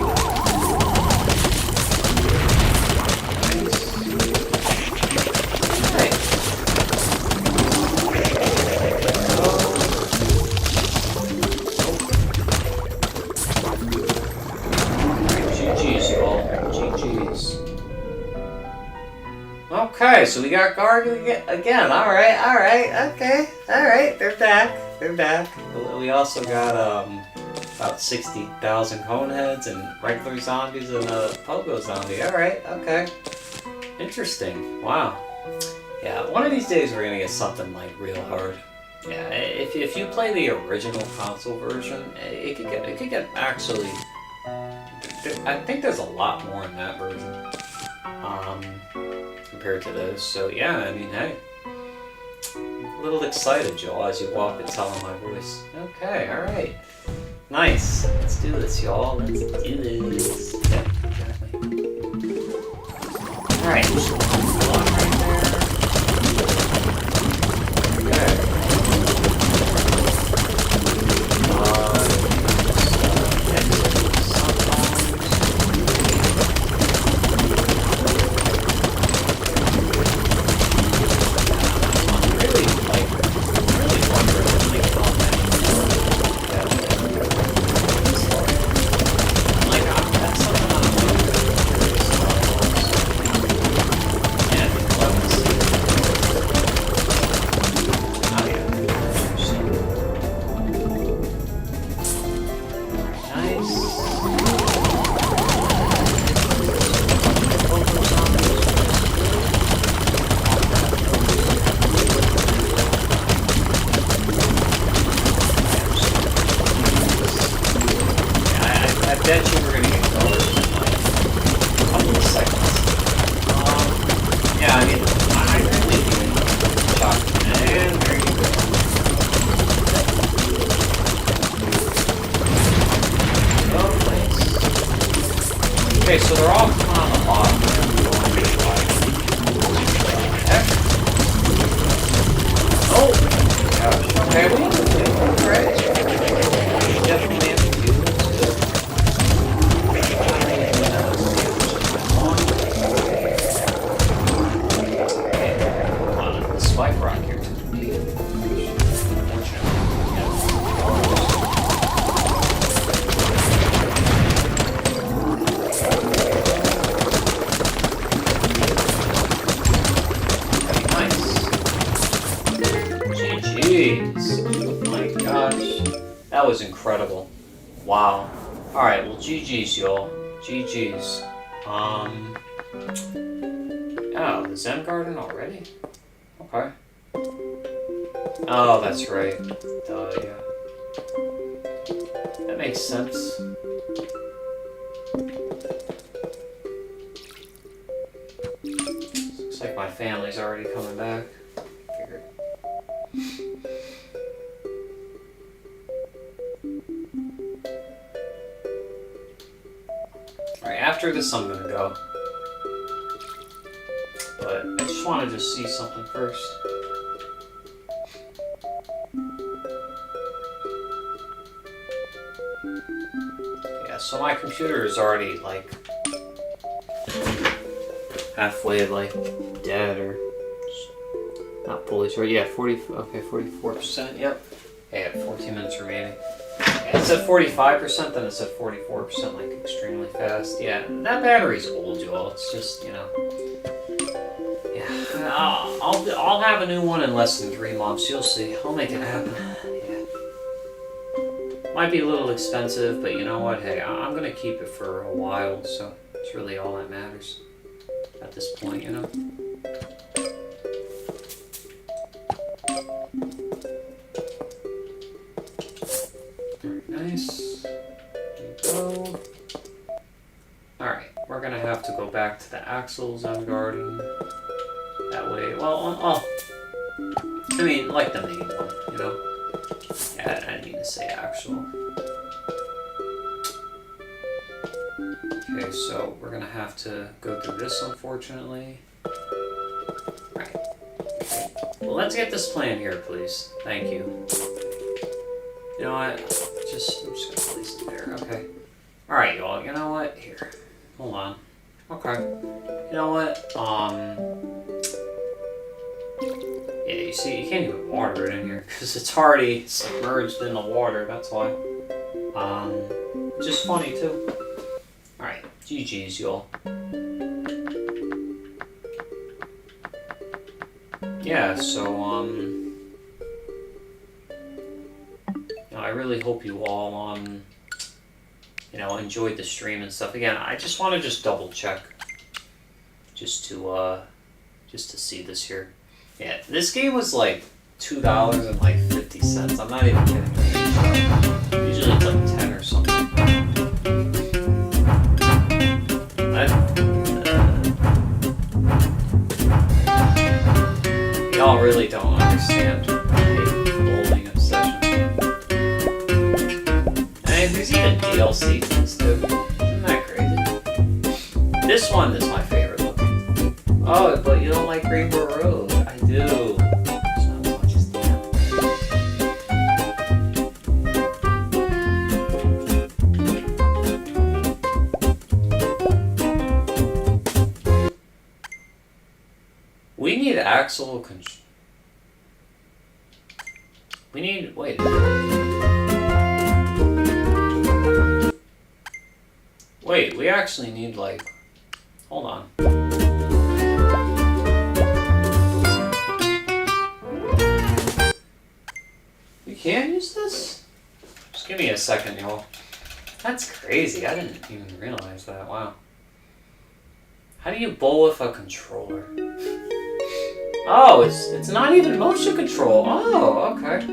Speaker 1: Nice. GG's, y'all. GG's. Okay, so we got guard again. Alright, okay. Alright, they're back. We also got about 60,000 cone heads and regular zombies and a pogo zombie. Alright, okay. Interesting. Wow. Yeah, one of these days we're gonna get something like real hard. Yeah, if you play the original console version, it could get actually. I think there's a lot more in that version. Compared to those. So yeah, I mean, hey, I'm a little excited, Joel, as you walk and tell my voice. Okay, alright. Nice. Let's do this, y'all. Let's do this. Yeah, exactly. Alright, just one right there. Okay. bet you we're gonna get colors in like a couple of seconds. Yeah, I mean, I really do shock. And there you go. Oh, nice. Okay, so they're all on the bottom there. Heck. Oh! Gosh. Okay, we have to do it, right? Definitely have to do this. The spike rock here to be unfortunate. Nice. GG's. Oh my gosh. That was incredible. Wow. Alright, well, GG's, y'all. GG's. Oh, the Zen Garden already? Okay. Oh, that's right. Yeah. That makes sense. Looks like my family's already coming back. Figured. Alright, after this I'm gonna go. But I just wanted to see something first. Yeah, so my computer is already like halfway like dead or not fully charged. Yeah, 44%, yep. Yeah, 14 minutes remaining. Yeah, it said 45%, then it said 44%, like extremely fast. Yeah, that battery's old, y'all. It's just, you know. Yeah, I'll have a new one in less than 3 months. You'll see. I'll make it happen. Yeah. Might be a little expensive, but you know what? Hey, I'm gonna keep it for a while, so it's really all that matters at this point, you know. Nice. There you go. Alright, we're gonna have to go back to the Axel Zen Garden. That way, well, I mean, like the main one, you know? Yeah, I didn't mean to say actual. Okay, so we're gonna have to go through this, unfortunately. Alright. Okay. Well, let's get this plan here, please. Thank you. You know what? I'm just gonna place it there. Okay. Alright, y'all. You know what? Here. Hold on. Okay. You know what? Yeah, you see, you can't even water it in here because it's already submerged in the water. That's why. Just funny too. Alright. GG's, y'all. Yeah, so, I really hope you all, you know, enjoyed the stream and stuff. Again, I just want to just double check, just to see this here. Yeah, this game was like $2.50. I'm not even kidding. Usually it's like 10 or something. Y'all really don't understand the bowling obsession. And there's even DLC for this too. Isn't that crazy? This one is my favorite looking. Oh, but you don't like Rainbow Road. I do. It's not as much as that. We need Axel We need, wait. Wait, we actually need like, hold on. We can use this? Just give me a second, y'all. That's crazy, I didn't even realize that, wow. How do you bowl with a controller? Oh, it's not even motion control. Oh, okay.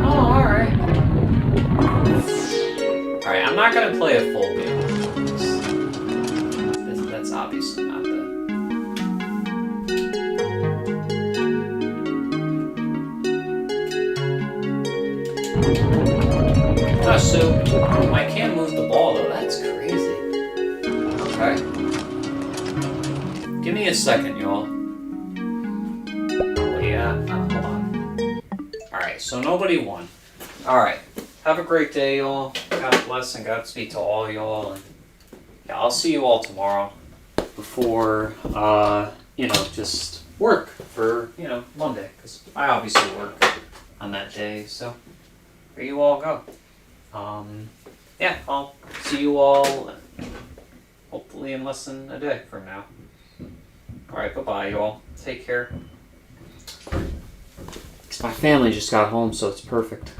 Speaker 1: Oh, alright. Alright, I'm not gonna play a full game. That's obviously not the... Oh, so I can't move the ball though. That's crazy. Okay. Give me a second, y'all. Oh, yeah. Hold on. Alright, so nobody won. Alright. Have a great day, y'all. God bless and Godspeed to all y'all. And yeah, I'll see you all tomorrow before, you know, just work for, you know, Monday. Because I obviously work on that day, so where you all go. Yeah, I'll see you all hopefully in less than a day from now. Alright, bye-bye, y'all. Take care. My family just got home, so it's perfect.